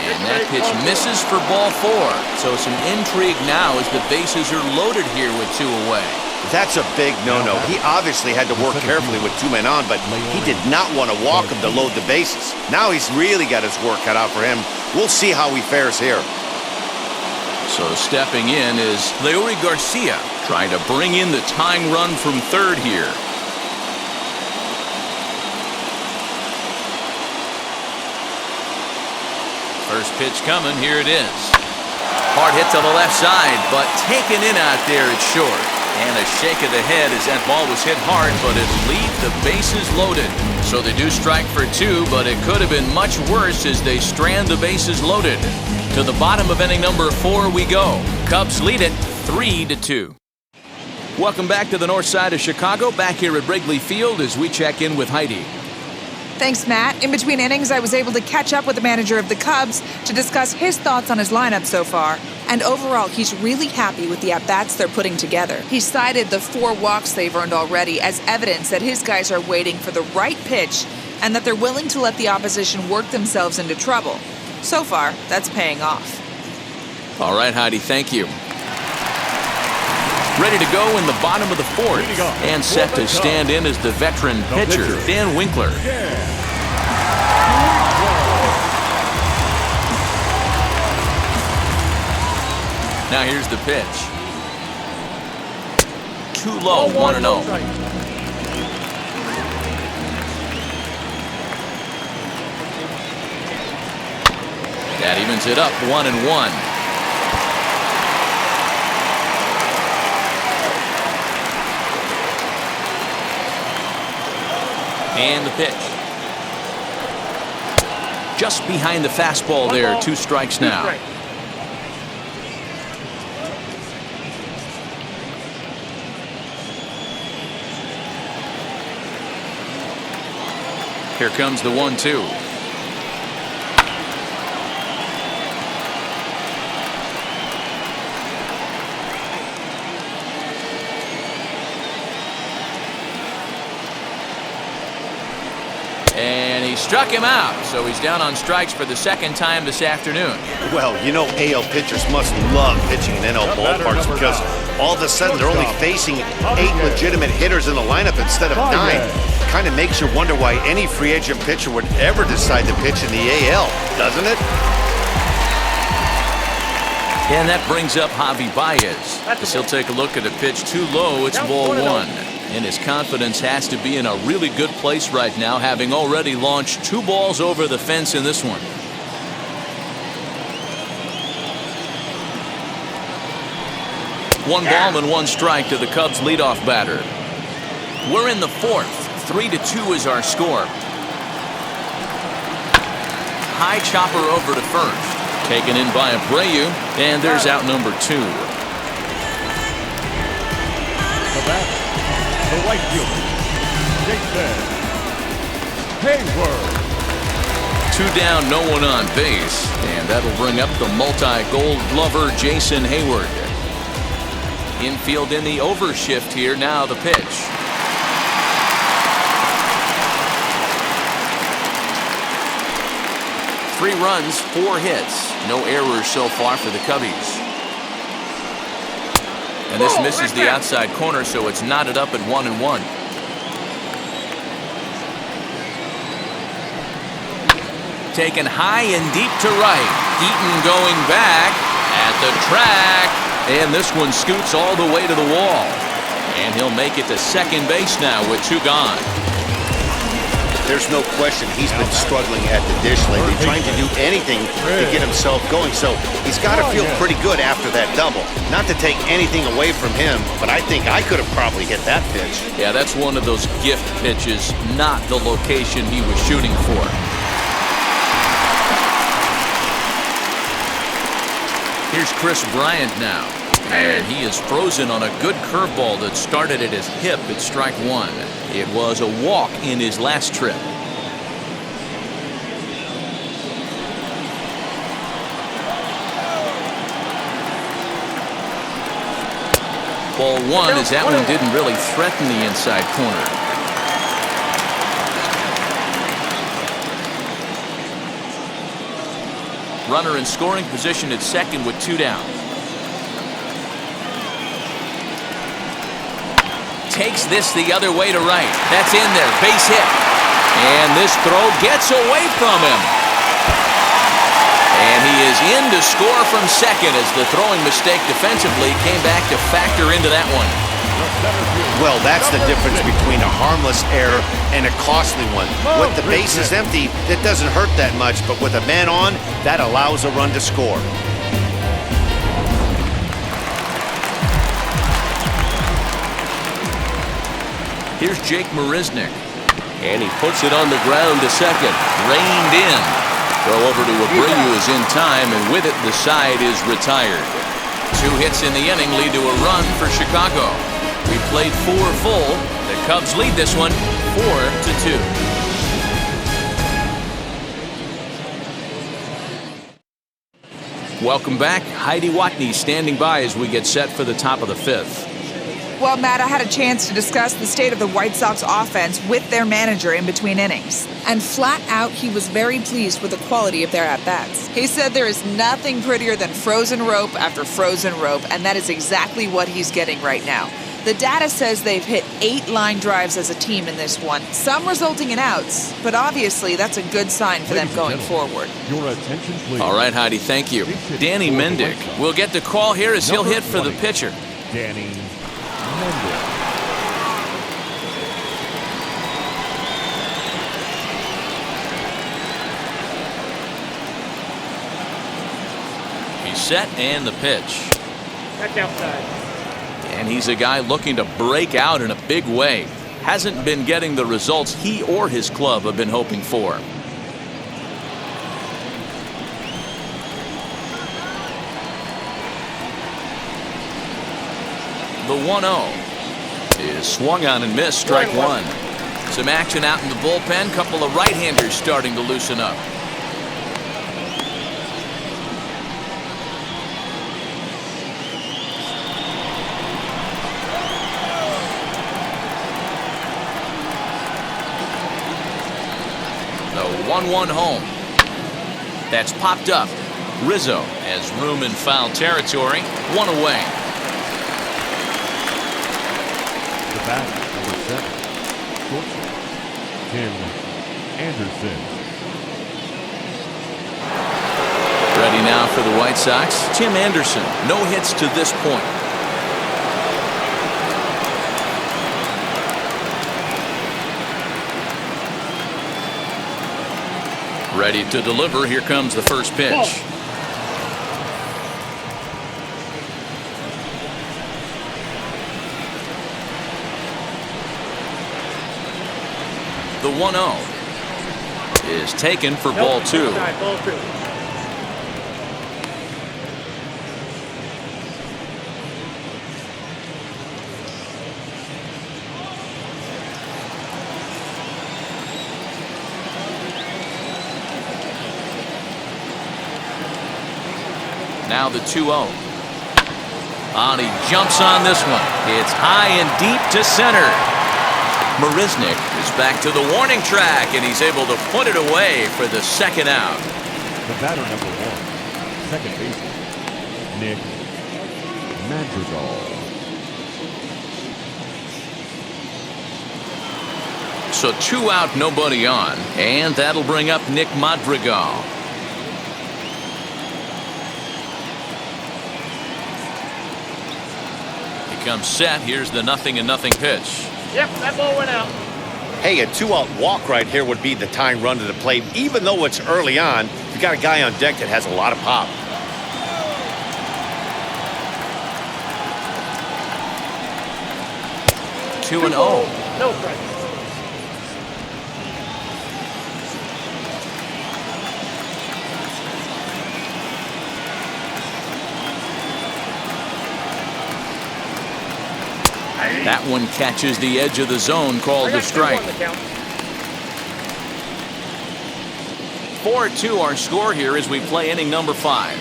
And that pitch misses for ball 4. So some intrigue now as the bases are loaded here with 2 away. That's a big no-no. He obviously had to work carefully with 2 men on, but he did not want to walk him to load the bases. Now he's really got his work cut out for him. We'll see how he fares here. So stepping in is Leury Garcia, trying to bring in the tying run from third here. First pitch coming. Here it is. Hard hit to the left side, but taken in out there, it's short. And a shake of the head as that ball was hit hard, but it leaves the bases loaded. So they do strike for 2, but it could have been much worse as they strand the bases loaded. To the bottom of inning number 4 we go. Cubs lead it 3-2. Welcome back to the north side of Chicago, back here at Wrigley Field as we check in with Heidi. Thanks, Matt. In between innings, I was able to catch up with the manager of the Cubs to discuss his thoughts on his lineup so far. And overall, he's really happy with the at-bats they're putting together. He cited the 4 walks they've earned already as evidence that his guys are waiting for the right pitch and that they're willing to let the opposition work themselves into trouble. So far, that's paying off. All right, Heidi, thank you. Ready to go in the bottom of the 4th. And set to stand in as the veteran pitcher, Dan Winkler. Now here's the pitch. Too low, 1-0. That evens it up, 1-1. And the pitch. Just behind the fastball there, 2 strikes now. Here comes the 1-2. And he struck him out, so he's down on strikes for the 2nd time this afternoon. Well, you know AL pitchers must love pitching in NL ballparks because all of a sudden they're only facing 8 legitimate hitters in the lineup instead of 9. Kind of makes you wonder why any free agent pitcher would ever decide to pitch in the AL, doesn't it? And that brings up Javi Baez. As he'll take a look at the pitch too low, it's ball 1. And his confidence has to be in a really good place right now, having already launched 2 balls over the fence in this one. One ball and 1 strike to the Cubs leadoff batter. We're in the 4th. 3-2 is our score. High chopper over to first. Taken in by Abreu, and there's out number 2. The batter, the right fielder, Jason Hayward. 2 down, no one on base, and that'll bring up the multi-gold glover Jason Hayward. Infield in the overshift here. Now the pitch. Three runs, 4 hits. No errors so far for the Cubbies. And this misses the outside corner, so it's knotted up at 1-1. Taken high and deep to right. Eaton going back at the track. And this one scoots all the way to the wall. And he'll make it to second base now with 2 gone. There's no question he's been struggling at the dish lately, trying to do anything to get himself going. So he's got to feel pretty good after that double. Not to take anything away from him, but I think I could have probably hit that pitch. Yeah, that's one of those gift pitches, not the location he was shooting for. Here's Chris Bryant now. And he is frozen on a good curveball that started at his hip at strike 1. It was a walk in his last trip. Ball 1 as that one didn't really threaten the inside corner. Runner in scoring position at second with 2 down. Takes this the other way to right. That's in there. Base hit. And this throw gets away from him. And he is in to score from second as the throwing mistake defensively came back to factor into that one. Well, that's the difference between a harmless error and a costly one. With the bases empty, it doesn't hurt that much, but with a man on, that allows a run to score. Here's Jake Marisnick. And he puts it on the ground to second. Reined in. Throw over to Abreu is in time, and with it, the side is retired. 2 hits in the inning lead to a run for Chicago. We played 4 full. The Cubs lead this one 4-2. Welcome back. Heidi Watney standing by as we get set for the top of the 5th. Well, Matt, I had a chance to discuss the state of the White Sox offense with their manager in between innings. And flat out, he was very pleased with the quality of their at-bats. He said there is nothing prettier than frozen rope after frozen rope, and that is exactly what he's getting right now. The data says they've hit 8 line drives as a team in this one, some resulting in outs, but obviously that's a good sign for them going forward. Your attention, please. All right, Heidi, thank you. Danny Mendick will get the call here as he'll hit for the pitcher. Danny Mendick. He's set and the pitch. That's outside. And he's a guy looking to break out in a big way. Hasn't been getting the results he or his club have been hoping for. The 1-0 is swung on and missed, strike one. Some action out in the bullpen. Couple of right-handers starting to loosen up. The 1-1 home. That's popped up. Rizzo has room in foul territory. One away. The bat, number 7, shortstop, Tim Anderson. Ready now for the White Sox. Tim Anderson, no hits to this point. Ready to deliver. Here comes the first pitch. The 1-0 is taken for ball 2. Ball 2. Now the 2-0. And he jumps on this one. It's high and deep to center. Marisnik is back to the warning track, and he's able to put it away for the second out. The batter, number 1, second baseman, Nick Madrigal. So 2 out, nobody on, and that'll bring up Nick Madrigal. He comes set. Here's the 0-0 pitch. Yep, that ball went out. Hey, a 2-out walk right here would be the tying run to the plate. Even though it's early on, you got a guy on deck that has a lot of pop. Two and 0. No strike. That one catches the edge of the zone, called a strike. 4-2 our score here as we play inning number 5.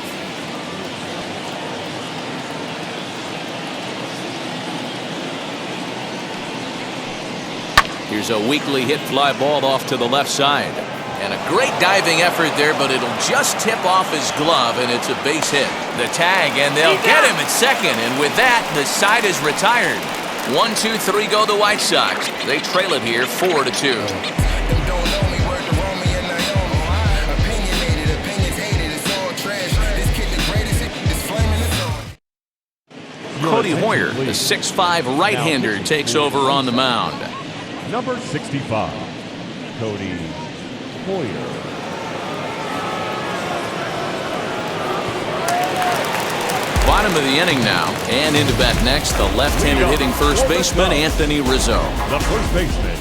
Here's a weakly hit fly ball off to the left side. And a great diving effort there, but it'll just tip off his glove, and it's a base hit. The tag, and they'll get him at second. And with that, the side is retired. 1, 2, 3 go the White Sox. They trail it here 4-2. Cody Hoyer, the 6'5" right-hander, takes over on the mound. Number 65, Cody Hoyer. Bottom of the inning now, and into bat next, the left-handed hitting first baseman, Anthony Rizzo. The first baseman,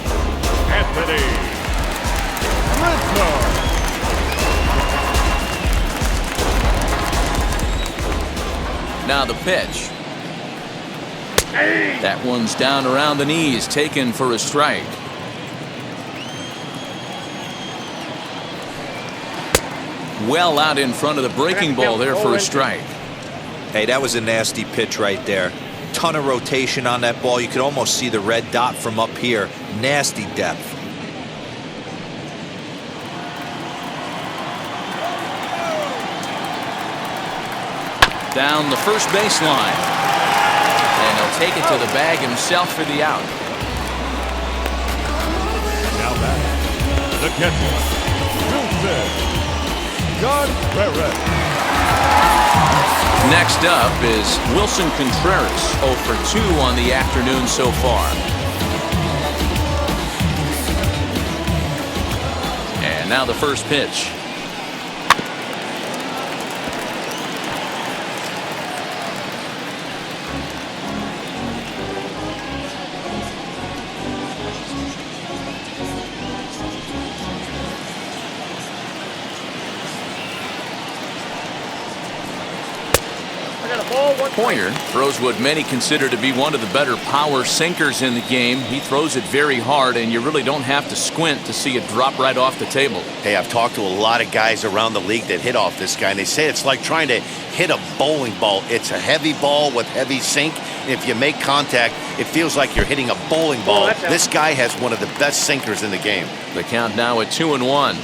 Anthony Rizzo. Now the pitch. That one's down around the knees, taken for a strike. Well out in front of the breaking ball there for a strike. Hey, that was a nasty pitch right there. Ton of rotation on that ball. You could almost see the red dot from up here. Nasty depth. Down the first baseline. And he'll take it to the bag himself for the out. Now back. The catcher, Wilson. Next up is Wilson Contreras, 0 for 2 on the afternoon so far. And now the first pitch. Poyer throws what many consider to be one of the better power sinkers in the game. He throws it very hard, and you really don't have to squint to see it drop right off the table. Hey, I've talked to a lot of guys around the league that hit off this guy, and they say it's like trying to hit a bowling ball. It's a heavy ball with heavy sink. If you make contact, it feels like you're hitting a bowling ball. This guy has one of the best sinkers in the game. The count now at 2-1.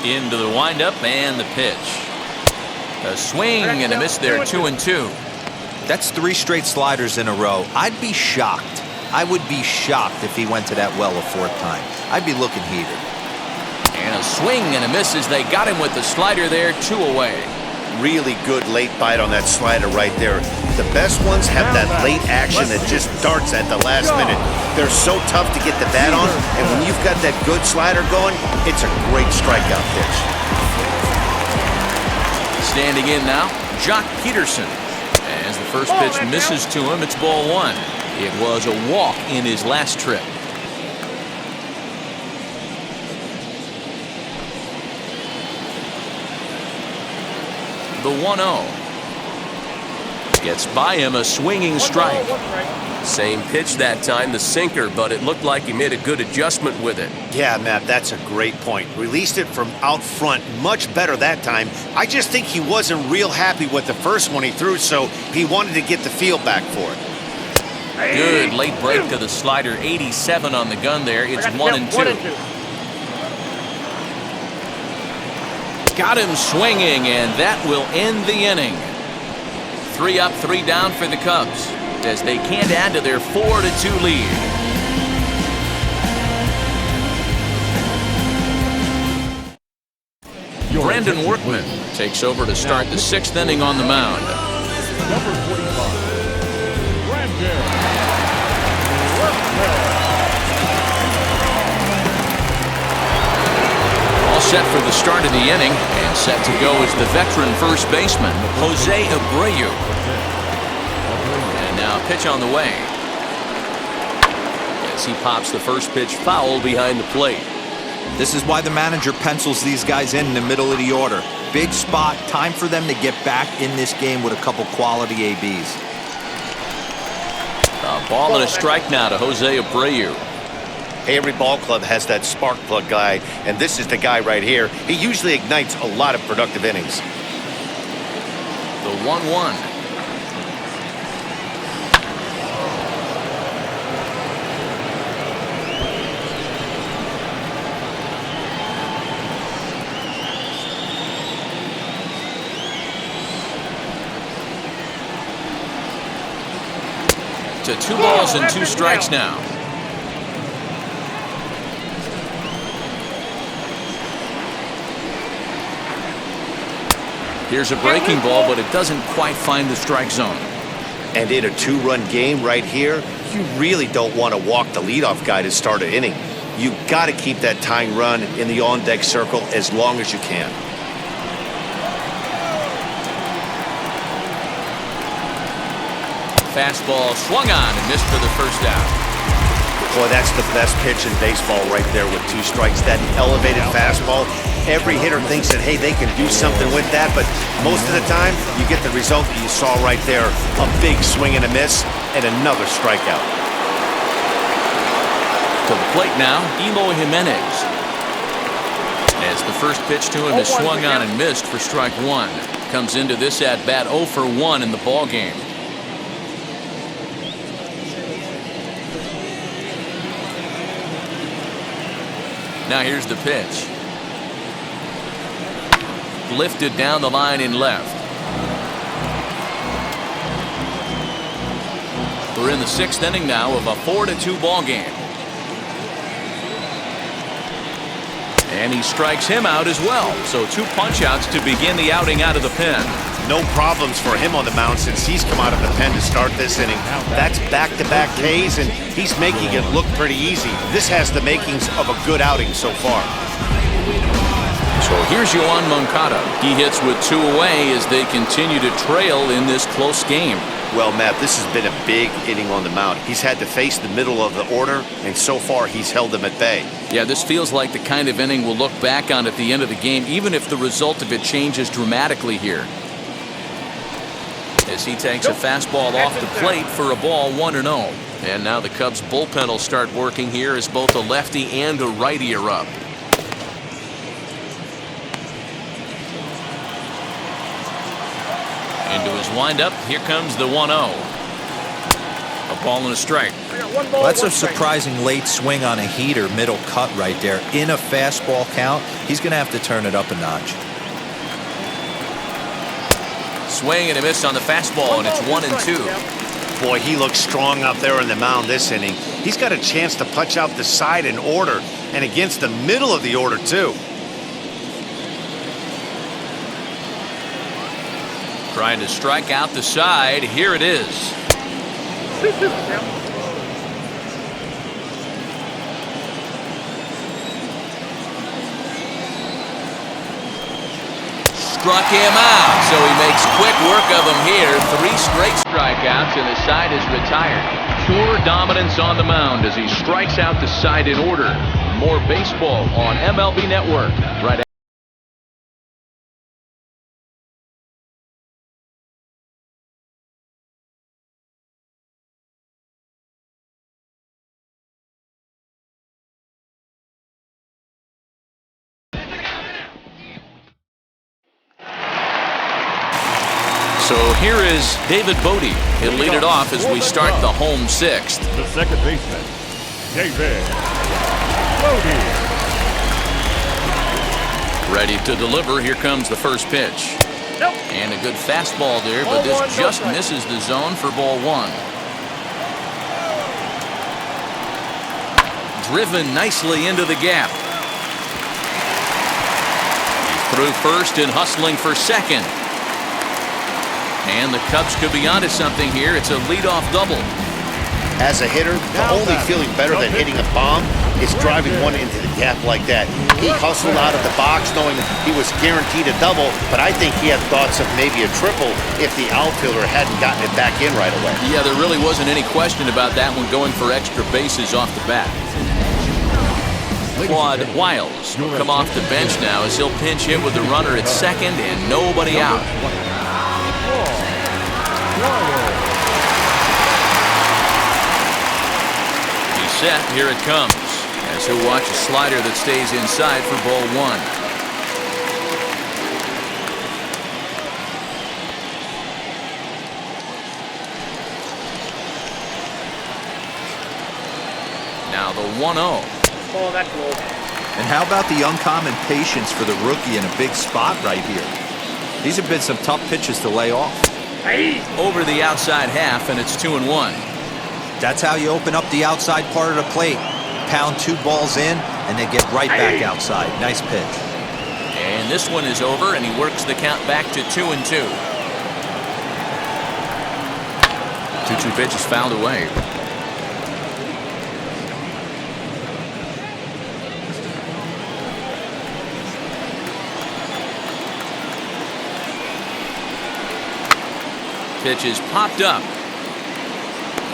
Into the windup and the pitch. A swing and a miss there, 2-2. That's 3 straight sliders in a row. I'd be shocked. I would be shocked if he went to that well a 4th time. I'd be looking heated. And a swing and a miss as they got him with the slider there, 2 away. Really good late bite on that slider right there. The best ones have that late action that just darts at the last minute. They're so tough to get the bat on, and when you've got that good slider going, it's a great strikeout pitch. Standing in now, Jock Peterson. As the first pitch misses to him, it's ball 1. It was a walk in his last trip. The 1-0. Gets by him, a swinging strike. Same pitch that time, the sinker, but it looked like he made a good adjustment with it. Yeah, Matt, that's a great point. Released it from out front much better that time. I just think he wasn't real happy with the first one he threw, so he wanted to get the feel back for it. Good late break to the slider, 87 on the gun there. It's 1-2. Got him swinging, and that will end the inning. 3 up, 3 down for the Cubs as they can't add to their 4-2 lead. Brandon Workman takes over to start the 6th inning on the mound. Number 45, Brandon Workman. All set for the start of the inning, and set to go is the veteran first baseman, Jose Abreu. And now pitch on the way. As he pops the first pitch foul behind the plate. This is why the manager pencils these guys in the middle of the order. Big spot, time for them to get back in this game with a couple quality ABs. A ball and a strike now to Jose Abreu. Hey, every ball club has that spark plug guy, and this is the guy right here. He usually ignites a lot of productive innings. The 1-1. To 2 balls and 2 strikes now. Here's a breaking ball, but it doesn't quite find the strike zone. And in a 2-run game right here, you really don't want to walk the leadoff guy to start an inning. You got to keep that tying run in the on-deck circle as long as you can. Fastball swung on and missed for the first out. Boy, that's the best pitch in baseball right there with 2 strikes. That elevated fastball. Every hitter thinks that, hey, they can do something with that, but most of the time, you get the result that you saw right there. A big swing and a miss, and another strikeout. To the plate now, Eloy Jimenez. As the first pitch to him is swung on and missed for strike 1. Comes into this at-bat 0 for 1 in the ball game. Now here's the pitch. Lifted down the line in left. We're in the 6th inning now of a 4-2 ball game. And he strikes him out as well. So 2 punch-outs to begin the outing out of the pen. No problems for him on the mound since he's come out of the pen to start this inning. That's back-to-back Ks, and he's making it look pretty easy. This has the makings of a good outing so far. So here's Yoan Moncada. He hits with 2 away as they continue to trail in this close game. Well, Matt, this has been a big inning on the mound. He's had to face the middle of the order, and so far he's held them at bay. Yeah, this feels like the kind of inning we'll look back on at the end of the game, even if the result of it changes dramatically here. As he takes a fastball off the plate for a ball 1-0. And now the Cubs bullpen will start working here as both a lefty and a righty are up. Into his windup, here comes the 1-0. A ball and a strike. Well, that's a surprising late swing on a heater, middle cut right there. In a fastball count, he's going to have to turn it up a notch. Swing and a miss on the fastball, and it's 1-2. Boy, he looks strong out there on the mound this inning. He's got a chance to punch out the side in order, and against the middle of the order, too. Trying to strike out the side. Here it is. Struck him out, so he makes quick work of him here. 3 straight strikeouts, and the side is retired. Pure dominance on the mound as he strikes out the side in order. More baseball on MLB Network right after. So here is David Bodie. He'll lead it off as we start the home 6th. The second baseman, David Bodie. Ready to deliver. Here comes the first pitch. And a good fastball there, but this just misses the zone for ball 1. Driven nicely into the gap. Through first and hustling for second. And the Cubs could be onto something here. It's a leadoff double. As a hitter, the only feeling better than hitting a bomb is driving one into the gap like that. He hustled out of the box knowing he was guaranteed a double, but I think he had thoughts of maybe a triple if the outfielder hadn't gotten it back in right away. Yeah, there really wasn't any question about that one, going for extra bases off the bat. Claude Wiles will come off the bench now as he'll pinch hit with the runner at second and nobody out. He's set. Here it comes. As he'll watch a slider that stays inside for ball 1. Now the 1-0. Oh, that's low. And how about the uncommon patience for the rookie in a big spot right here? These have been some tough pitches to lay off. Over the outside half, and it's 2-1. That's how you open up the outside part of the plate. Pound 2 balls in, and they get right back outside. Nice pitch. And this one is over, and he works the count back to 2-2. 2-2 pitch is fouled away. Pitch is popped up.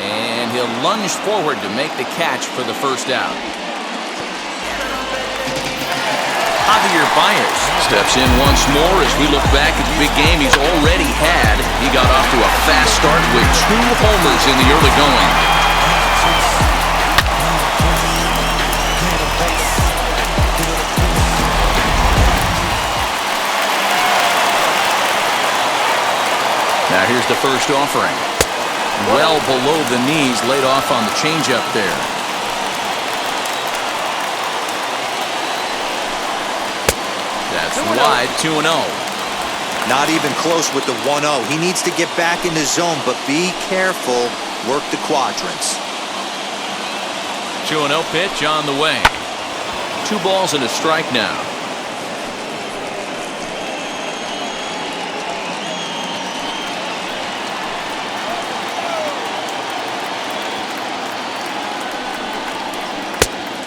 And he'll lunge forward to make the catch for the first out. Javier Baez steps in once more as we look back at the big game he's already had. He got off to a fast start with 2 homers in the early going. Now here's the first offering. Well below the knees, laid off on the changeup there. That's wide, 2-0. Not even close with the 1-0. He needs to get back in the zone, but be careful. Work the quadrants. 2-0 pitch on the way. 2 balls and a strike now.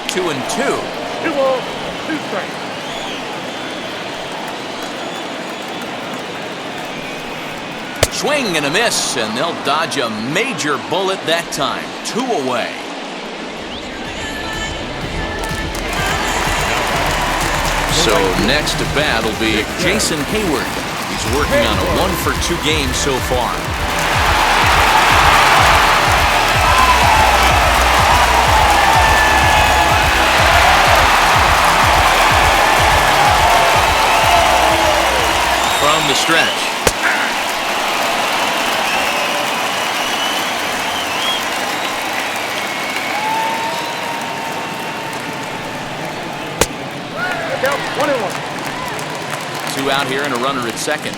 Two and 2. 2 balls, 2 strikes. Swing and a miss, and they'll dodge a major bullet that time. 2 away. So next to bat will be Jason Hayward. He's working on a 1-for-2 game so far. From the stretch. Count 1-1. 2 out here and a runner at second.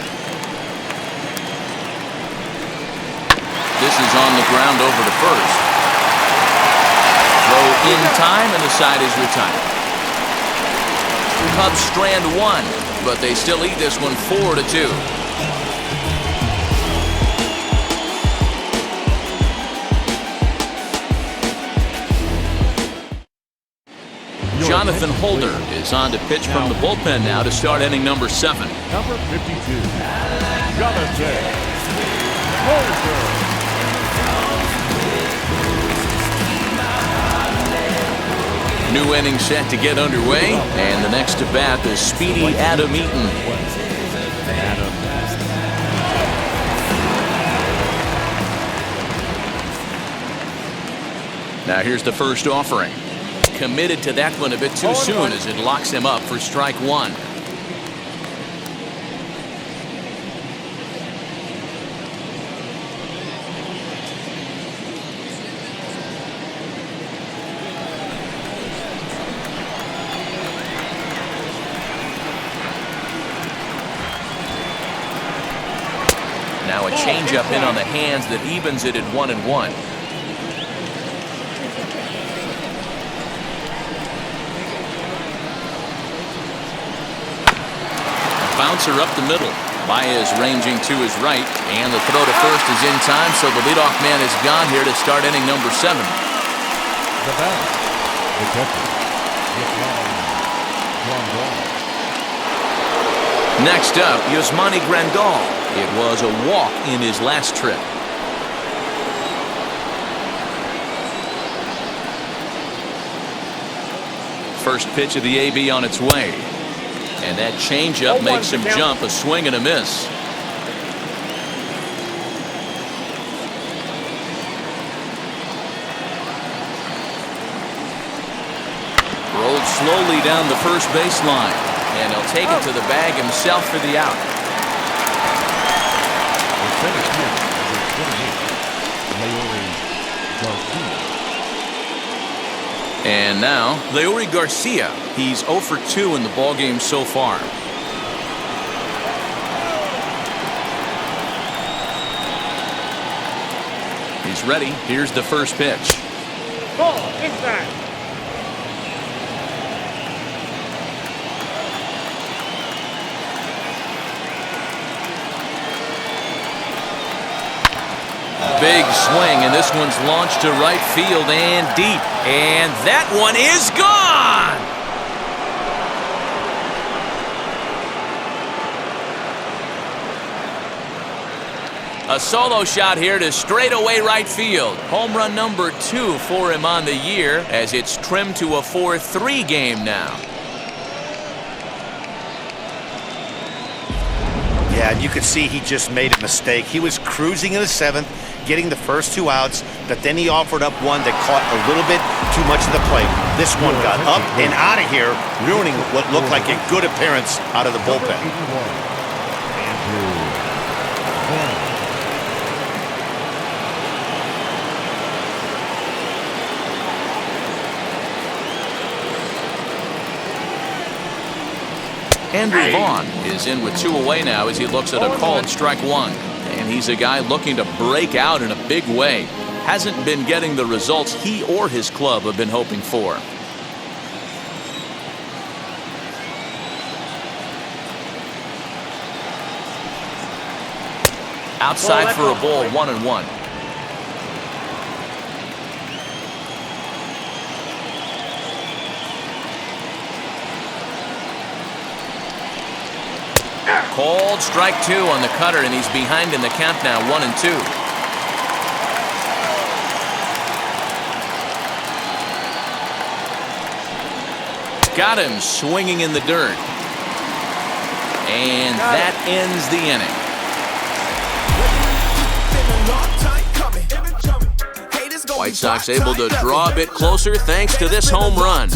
This is on the ground over to first. Throw in time and the side is retired. Cubs strand 1, but they still lead this one 4-2. Jonathan Holder is on to pitch from the bullpen now to start inning number 7. Number 52, Jonathan Holder. New inning set to get underway, and the next to bat is speedy Adam Eaton. Now here's the first offering. Committed to that one a bit too soon as it locks him up for strike 1. Now a changeup in on the hands that evens it at 1-1. Bouncer up the middle. Baez ranging to his right, and the throw to first is in time, so the leadoff man is gone here to start inning number 7. The batter, the catcher, Next up, Yasmani Grandal. It was a walk in his last trip. First pitch of the AB on its way. And that changeup makes him jump, a swing and a miss. Rolled slowly down the first baseline, and he'll take it to the bag himself for the out. And now, Leury Garcia. He's 0 for 2 in the ballgame so far. He's ready. Here's the first pitch. Ball inside. Big swing, and this one's launched to right field and deep. And that one is gone! A solo shot here to straightaway right field. Home run number 2 for him on the year as it's trimmed to a 4-3 game now. Yeah, and you could see he just made a mistake. He was cruising in the 7th, getting the first 2 outs, but then he offered up one that caught a little bit too much of the plate. This one got up and out of here, ruining what looked like a good appearance out of the bullpen. Andrew Vaughn is in with 2 away now as he looks at a called strike 1. And he's a guy looking to break out in a big way. Hasn't been getting the results he or his club have been hoping for. Outside for a ball, 1-1. Called strike 2 on the cutter, and he's behind in the count now, 1-2. Got him swinging in the dirt. And that ends the inning. White Sox able to draw a bit closer thanks to this home run.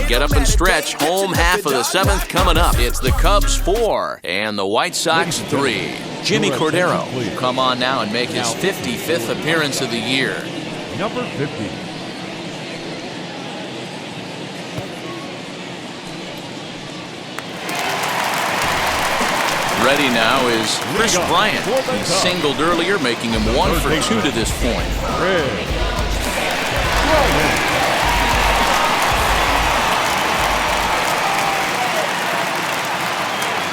Get up and stretch. Home half of the 7th coming up. It's the Cubs 4 and the White Sox 3. Jimmy Cordero will come on now and make his 55th appearance of the year. Number 50. Ready now is Chris Bryant. He singled earlier, making him 1 for 2 to this point.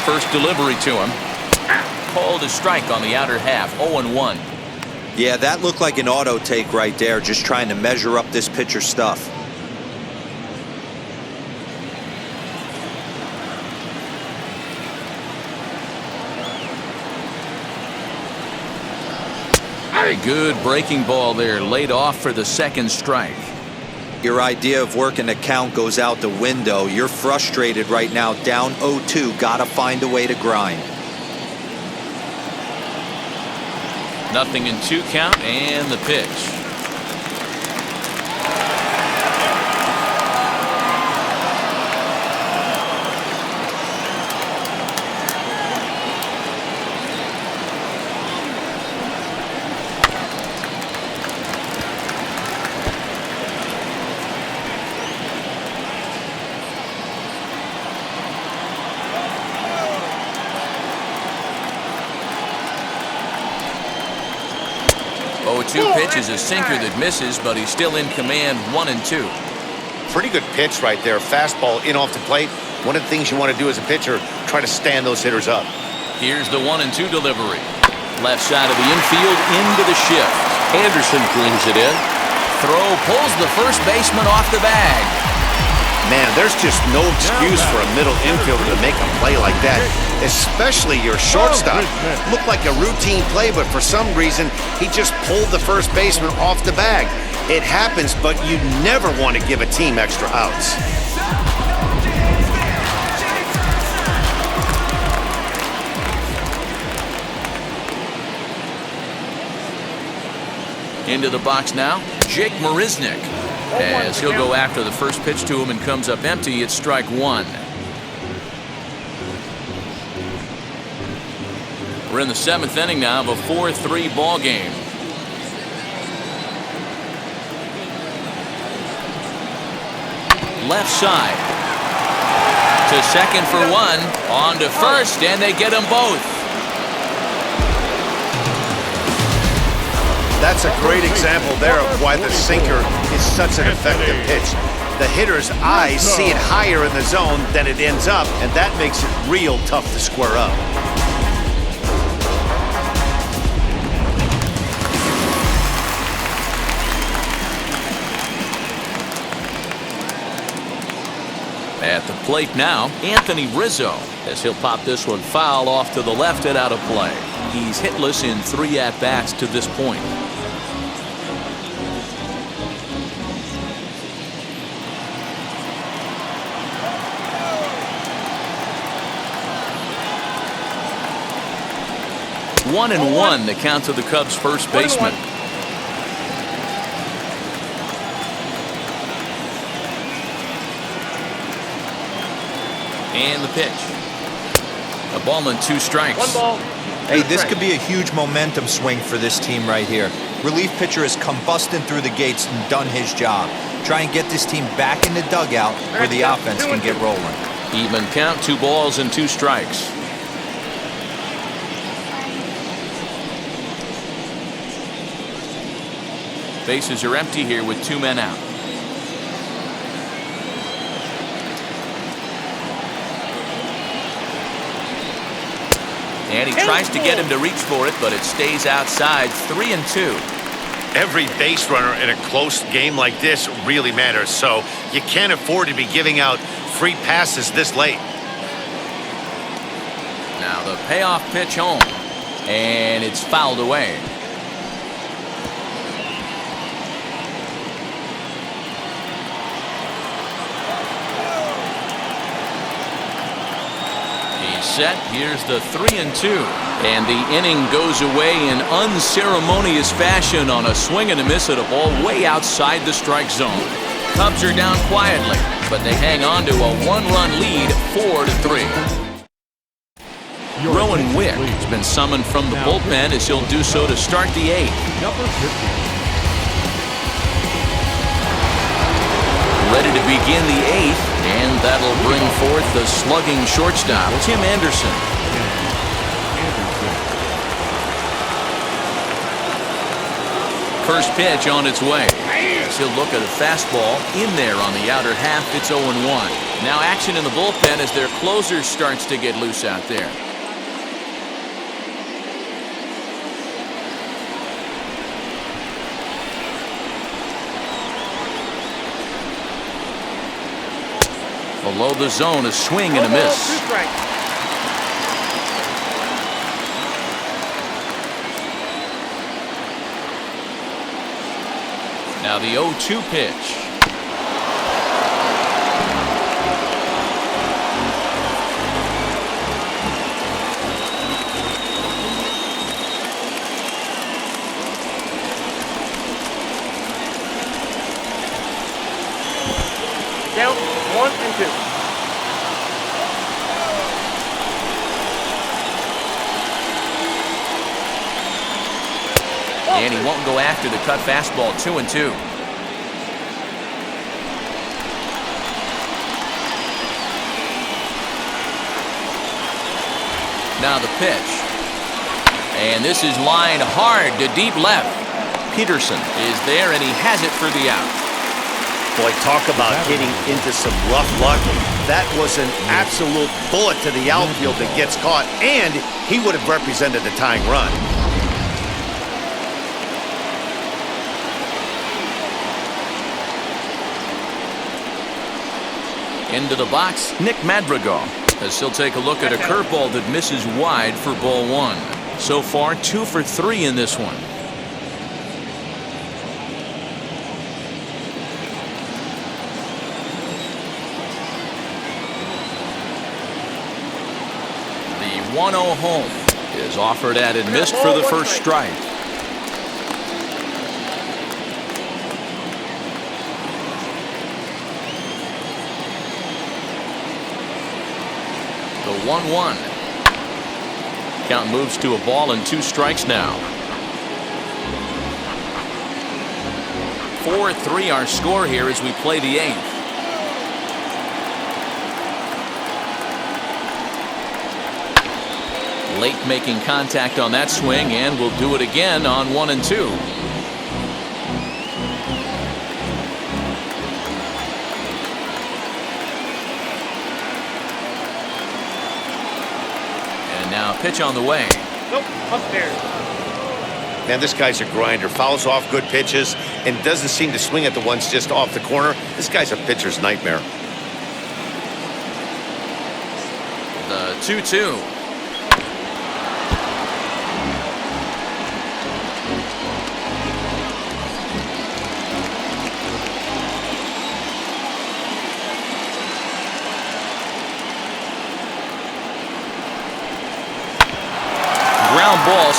First delivery to him. Called a strike on the outer half, 0-1. Yeah, that looked like an auto take right there, just trying to measure up this pitcher's stuff. Very good breaking ball there, laid off for the 2nd strike. Your idea of working the count goes out the window. You're frustrated right now, down 0-2. Gotta find a way to grind. 0-2 count, and the pitch. Two pitch is a sinker that misses, but he's still in command, 1-2. Pretty good pitch right there. Fastball in off the plate. One of the things you want to do as a pitcher, try to stand those hitters up. Here's the 1-2 delivery. Left side of the infield into the shift. Anderson brings it in. Throw pulls the first baseman off the bag. Man, there's just no excuse for a middle infielder to make a play like that, especially your shortstop. Looked like a routine play, but for some reason, he just pulled the first baseman off the bag. It happens, but you never want to give a team extra outs. Into the box now, Jake Marisnick. As he'll go after the first pitch to him and comes up empty, it's strike 1. We're in the 7th inning now of a 4-3 ball game. Left side. To second for 1. On to first, and they get them both. That's a great example there of why the sinker is such an effective pitch. The hitter's eyes see it higher in the zone than it ends up, and that makes it real tough to square up. At the plate now, Anthony Rizzo, as he'll pop this one foul off to the left and out of play. He's hitless in 3 at-bats to this point. One and one, the count to the Cubs' first baseman. And the pitch. A ball and 2 strikes. 1 ball. Hey, this could be a huge momentum swing for this team right here. Relief pitcher has come busting through the gates and done his job. Try and get this team back in the dugout where the offense can get rolling. Even count, 2 balls and 2 strikes. Bases are empty here with 2 men out. And he tries to get him to reach for it, but it stays outside. 3 and 2. Every base runner in a close game like this really matters, so you can't afford to be giving out free passes this late. Now the payoff pitch home, and it's fouled away. Set. Here's the 3 and 2, and the inning goes away in unceremonious fashion on a swing and a miss at a ball way outside the strike zone. Cubs are down quietly, but they hang on to a 1-run lead, 4-3. Rowan Wick has been summoned from the bullpen as he'll do so to start the 8th. Number 50. Ready to begin the 8th, and that'll bring forth the slugging shortstop, Tim Anderson. First pitch on its way. As he'll look at a fastball in there on the outer half. It's 0-1. Now action in the bullpen as their closer starts to get loose out there. Below the zone, a swing and a miss. 2 strikes. Now the 0-2 pitch. Down 1 and 2. And he won't go after the cut fastball. 2-2. Now the pitch. And this is lined hard to deep left. Peterson is there, and he has it for the out. Boy, talk about getting into some rough luck. That was an absolute bullet to the outfield that gets caught, and he would have represented the tying run. Into the box, Nick Madrigal, as he'll take a look at a curveball that misses wide for ball 1. So far, 2 for 3 in this one. The 1-0 home is offered at and missed for the first strike. The 1-1. Count moves to a ball and 2 strikes now. 4-3 our score here as we play the 8th. Late making contact on that swing, and will do it again on 1 and 2. And now pitch on the way. Nope, upstairs. Man, this guy's a grinder. Fouls off good pitches and doesn't seem to swing at the ones just off the corner. This guy's a pitcher's nightmare. The 2-2.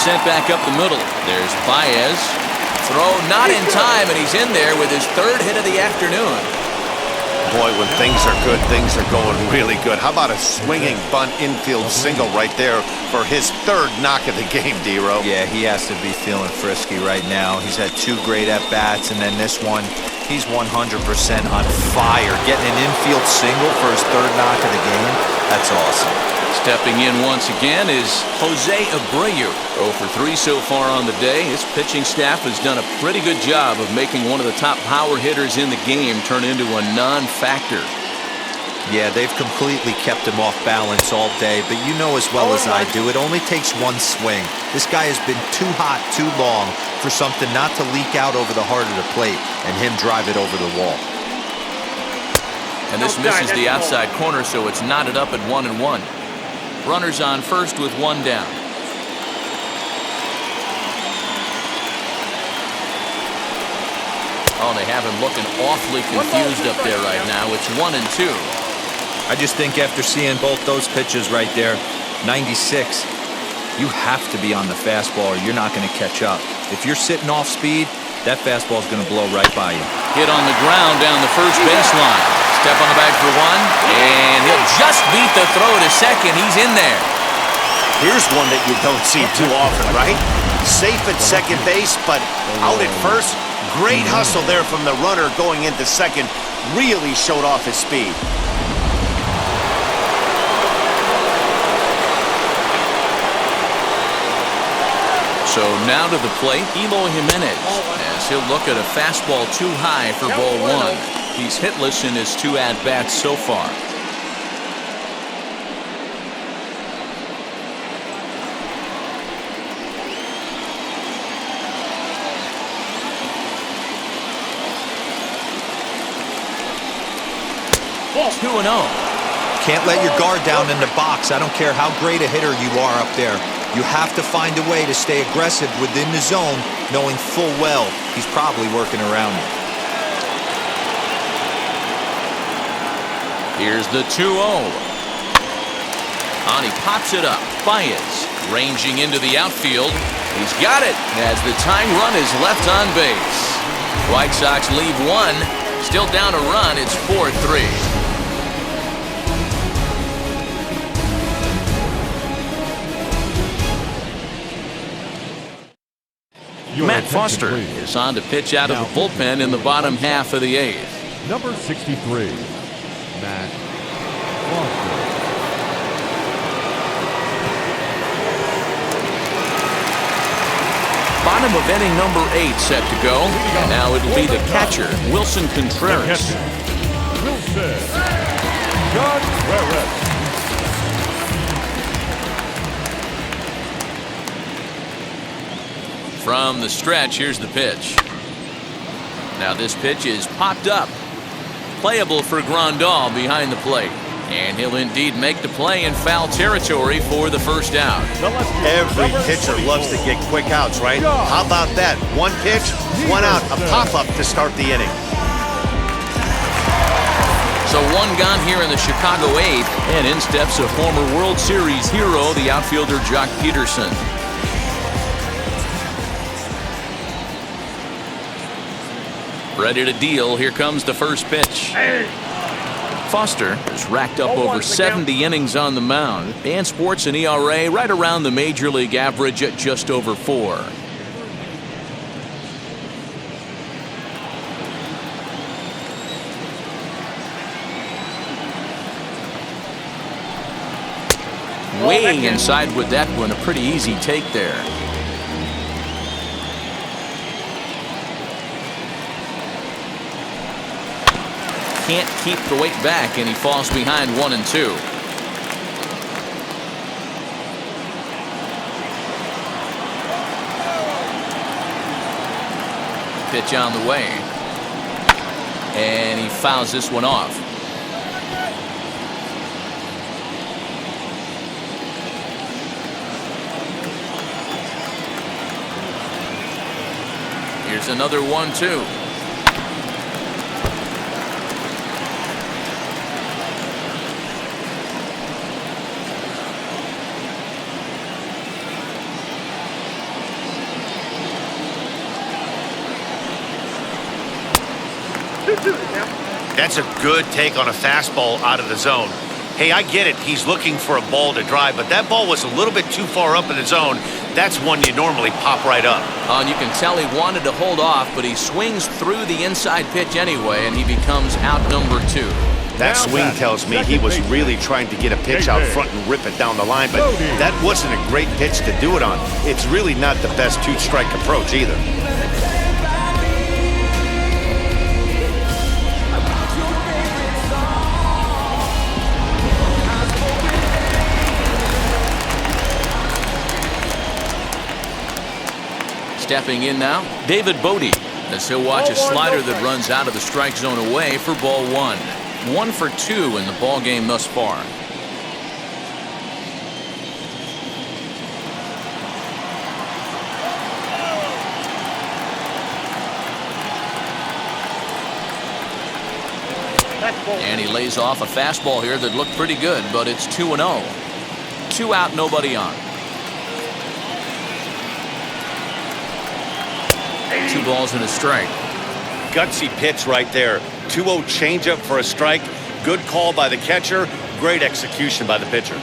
sent back up the middle. There's Baez. Throw not in time, and he's in there with his third hit of the afternoon. Boy, when things are good, things are going really good. How about a swinging bunt infield single right there for his third knock of the game, D-Ro? Yeah, he has to be feeling frisky right now. He's had 2 great at-bats, and then this one, he's 100% on fire. Getting an infield single for his third knock of the game, that's awesome. Stepping in once again is Jose Abreu. 0 for 3 so far on the day. His pitching staff has done a pretty good job of making one of the top power hitters in the game turn into a non-factor. Yeah, they've completely kept him off balance all day, but you know as well as I do, it only takes one swing. This guy has been too hot too long for something not to leak out over the heart of the plate and him drive it over the wall. And this misses the outside corner, so it's knotted up at 1-1. Runners on first with 1 down. Oh, they have him looking awfully confused up there right now. It's 1-2. I just think after seeing both those pitches right there, 96, you have to be on the fastball or you're not going to catch up. If you're sitting off speed, that fastball is going to blow right by you. Hit on the ground down the first baseline. Step on the bag for 1, and he'll just beat the throw to second. He's in there. Here's one that you don't see too often, right? Safe at second base, but out at first. Great hustle there from the runner going into second. Really showed off his speed. So now to the plate, Eloy Jimenez, as he'll look at a fastball too high for ball 1. He's hitless in his 2 at-bats so far. Ball 2-0. Can't let your guard down in the box. I don't care how great a hitter you are up there. You have to find a way to stay aggressive within the zone, knowing full well he's probably working around you. Here's the 2-0. On, he pops it up. Baez ranging into the outfield. He's got it as the tying run is left on base. White Sox leave 1. Still down a run. It's 4-3. Matt Foster is on to pitch out of the bullpen in the bottom half of the 8th. Number 63, Matt Foster. Bottom of inning number 8 set to go. And now it'll be the catcher, Wilson Contreras. Wilson Contreras. From the stretch, here's the pitch. Now this pitch is popped up. Playable for Grandal behind the plate. And he'll indeed make the play in foul territory for the first out. Every pitcher loves to get quick outs, right? How about that? 1 pitch, 1 out, a pop-up to start the inning. So 1 gone here in the Chicago 8th. And in steps a former World Series hero, the outfielder Jock Peterson. Ready to deal. Here comes the first pitch. Foster has racked up over 70 innings on the mound and sports an ERA right around the major league average at just over 4. Way inside with that one. A pretty easy take there. Can't keep the weight back, and he falls behind 1-2. Pitch on the way, and he fouls this one off. Here's another 1-2. 2-2, Sam. That's a good take on a fastball out of the zone. Hey, I get it. He's looking for a ball to drive, but that ball was a little bit too far up in the zone. That's one you normally pop right up. And you can tell he wanted to hold off, but he swings through the inside pitch anyway, and he becomes out number 2. That swing tells me he was really trying to get a pitch out front and rip it down the line, but that wasn't a great pitch to do it on. It's really not the best two-strike approach either. Stepping in now, David Bodie, as he'll watch a slider that runs out of the strike zone away for ball 1. 1 for 2 in the ball game thus far. And he lays off a fastball here that looked pretty good, but it's 2-0. 2 out, nobody on. 2 balls and a strike. Gutsy pitch right there. 2-0 changeup for a strike. Good call by the catcher. Great execution by the pitcher.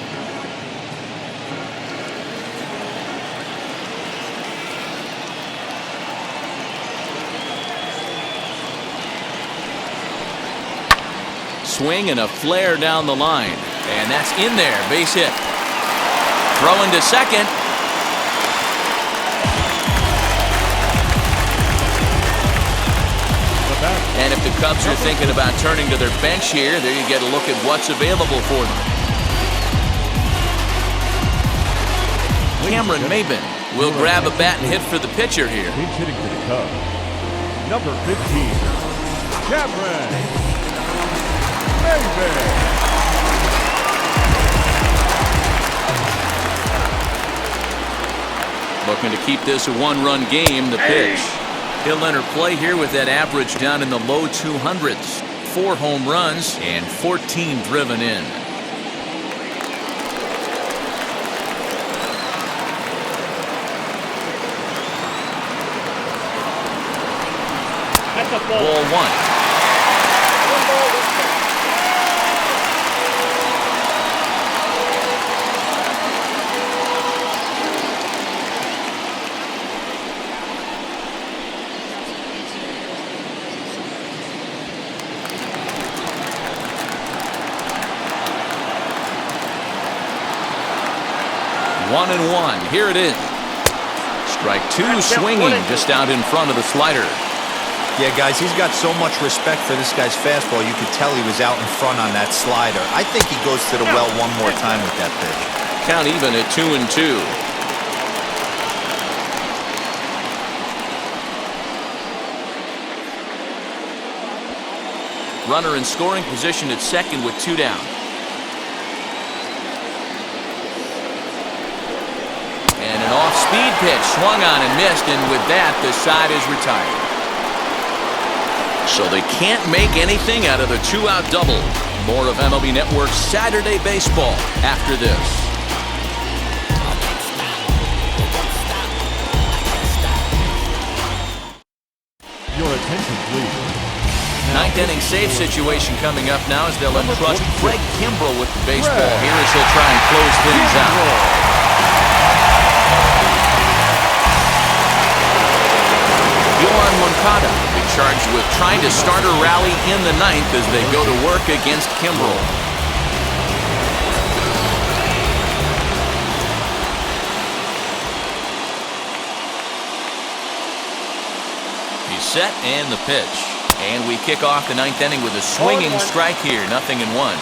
Swing and a flare down the line. And that's in there. Base hit. Throwing to second. And if the Cubs are thinking about turning to their bench here, there you get a look at what's available for them. Cameron Maybin will grab a bat and hit for the pitcher here. Pinch hitting for the Cubs. Number 15, Cameron Maybin. Looking to keep this a 1-run game, the pitch. He'll enter play here with that average down in the low 200s. 4 home runs and 14 driven in. That's a ball. Ball 1. 1 ball, 1 strike. One and one. Here it is. Strike 2 swinging just out in front of the slider. Yeah, guys, he's got so much respect for this guy's fastball. You could tell he was out in front on that slider. I think he goes to the well one more time with that pitch. Count even at 2-2. Runner in scoring position at second with 2 down. And an off-speed pitch swung on and missed, and with that, the side is retired. So they can't make anything out of the 2-out double. More of MLB Network's Saturday Baseball after this. Your attention, please. 9th inning save situation coming up now as they'll entrust Craig Kimbrell with the baseball here as he'll try and close things out. Yohan Moncada will be charged with trying to start a rally in the 9th as they go to work against Kimbrell. He's set and the pitch. And we kick off the 9th inning with a swinging strike here, 0-1.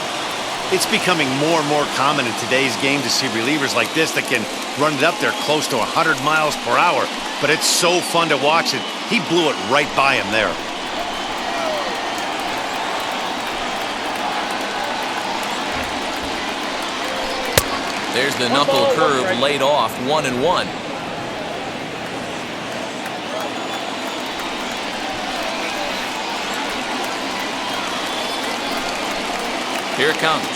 It's becoming more and more common in today's game to see relievers like this that can run it up there close to 100 miles per hour. But it's so fun to watch it. He blew it right by him there. There's the knuckle curve laid off, 1-1. Here it comes.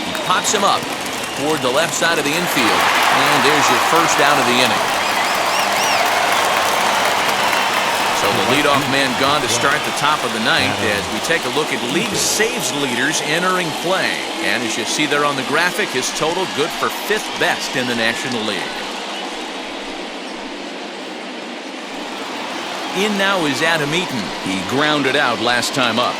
He pops him up toward the left side of the infield. And there's your first out of the inning. So the leadoff man gone to start the top of the ninth as we take a look at league saves leaders entering play. And as you see there on the graphic, his total good for 5th best in the National League. In now is Adam Eaton. He grounded out last time up.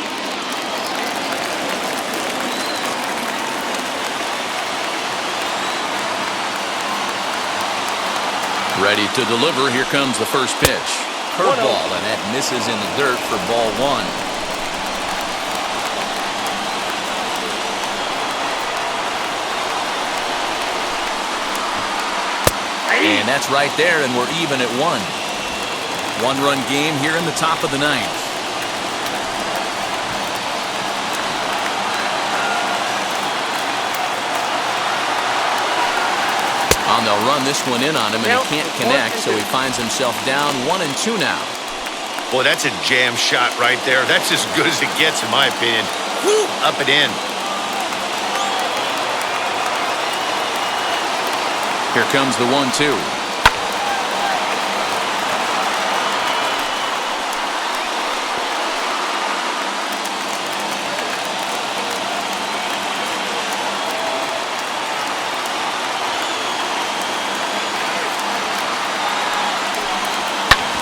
Ready to deliver. Here comes the first pitch. Curveball, and that misses in the dirt for ball 1. And that's right there, and we're even at 1. One-run game here in the top of the ninth. And they'll run this one in on him, and he can't connect, so he finds himself down 1-2 now. Boy, that's a jam shot right there. That's as good as it gets, in my opinion. Woo! Up and in. Here comes the 1-2.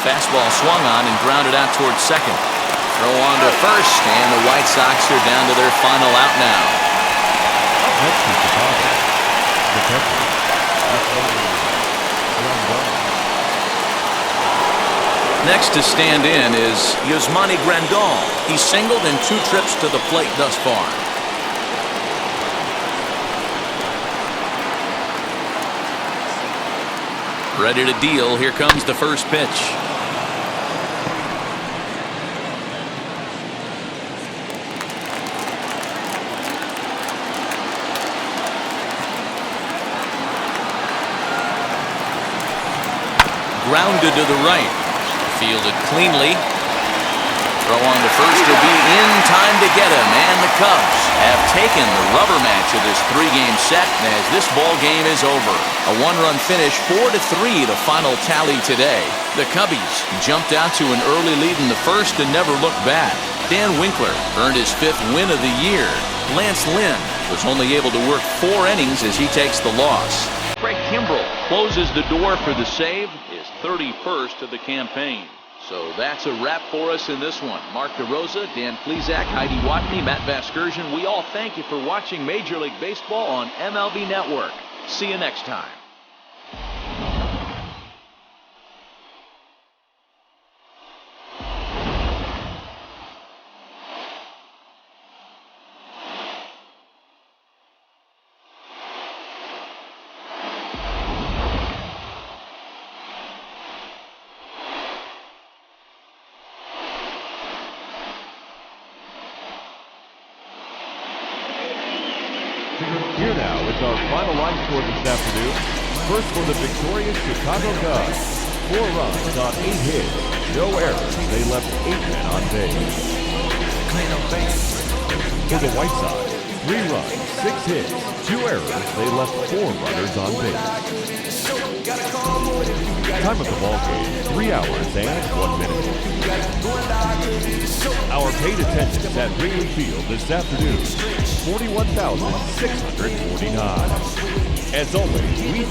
Fastball swung on and grounded out towards second. Throw on to first, and the White Sox are down to their final out now. Next to stand in is Yasmani Grandal. He's singled in 2 trips to the plate thus far. Ready to deal. Here comes the first pitch. Grounded to the right. Fielded cleanly. Throw on to first will be in time to get him. And the Cubs have taken the rubber match of this 3-game set as this ball game is over. A 1-run finish, 4-3 the final tally today. The Cubbies jumped out to an early lead in the first and never looked back. Dan Winkler earned his 5th win of the year. Lance Lynn was only able to work 4 innings as he takes the loss. Craig Kimbrell closes the door for the save, his 31st of the campaign. So that's a wrap for us in this one. Mark DeRosa, Dan Plesac, Heidi Watney, Matt Vasgersian. We all thank you for watching Major League Baseball on MLB Network. See you next time. Here now is our final line score this afternoon. First for the victorious Chicago Cubs. 4 runs on 8 hits. No errors. They left 8 men on base. For the White Sox, 3 runs, 6 hits, 2 errors. They left 4 runners on base. Time of the ball game, 3 hours and 1 minute. Our paid attendance at Wrigley Field this afternoon, 41,649. As always, we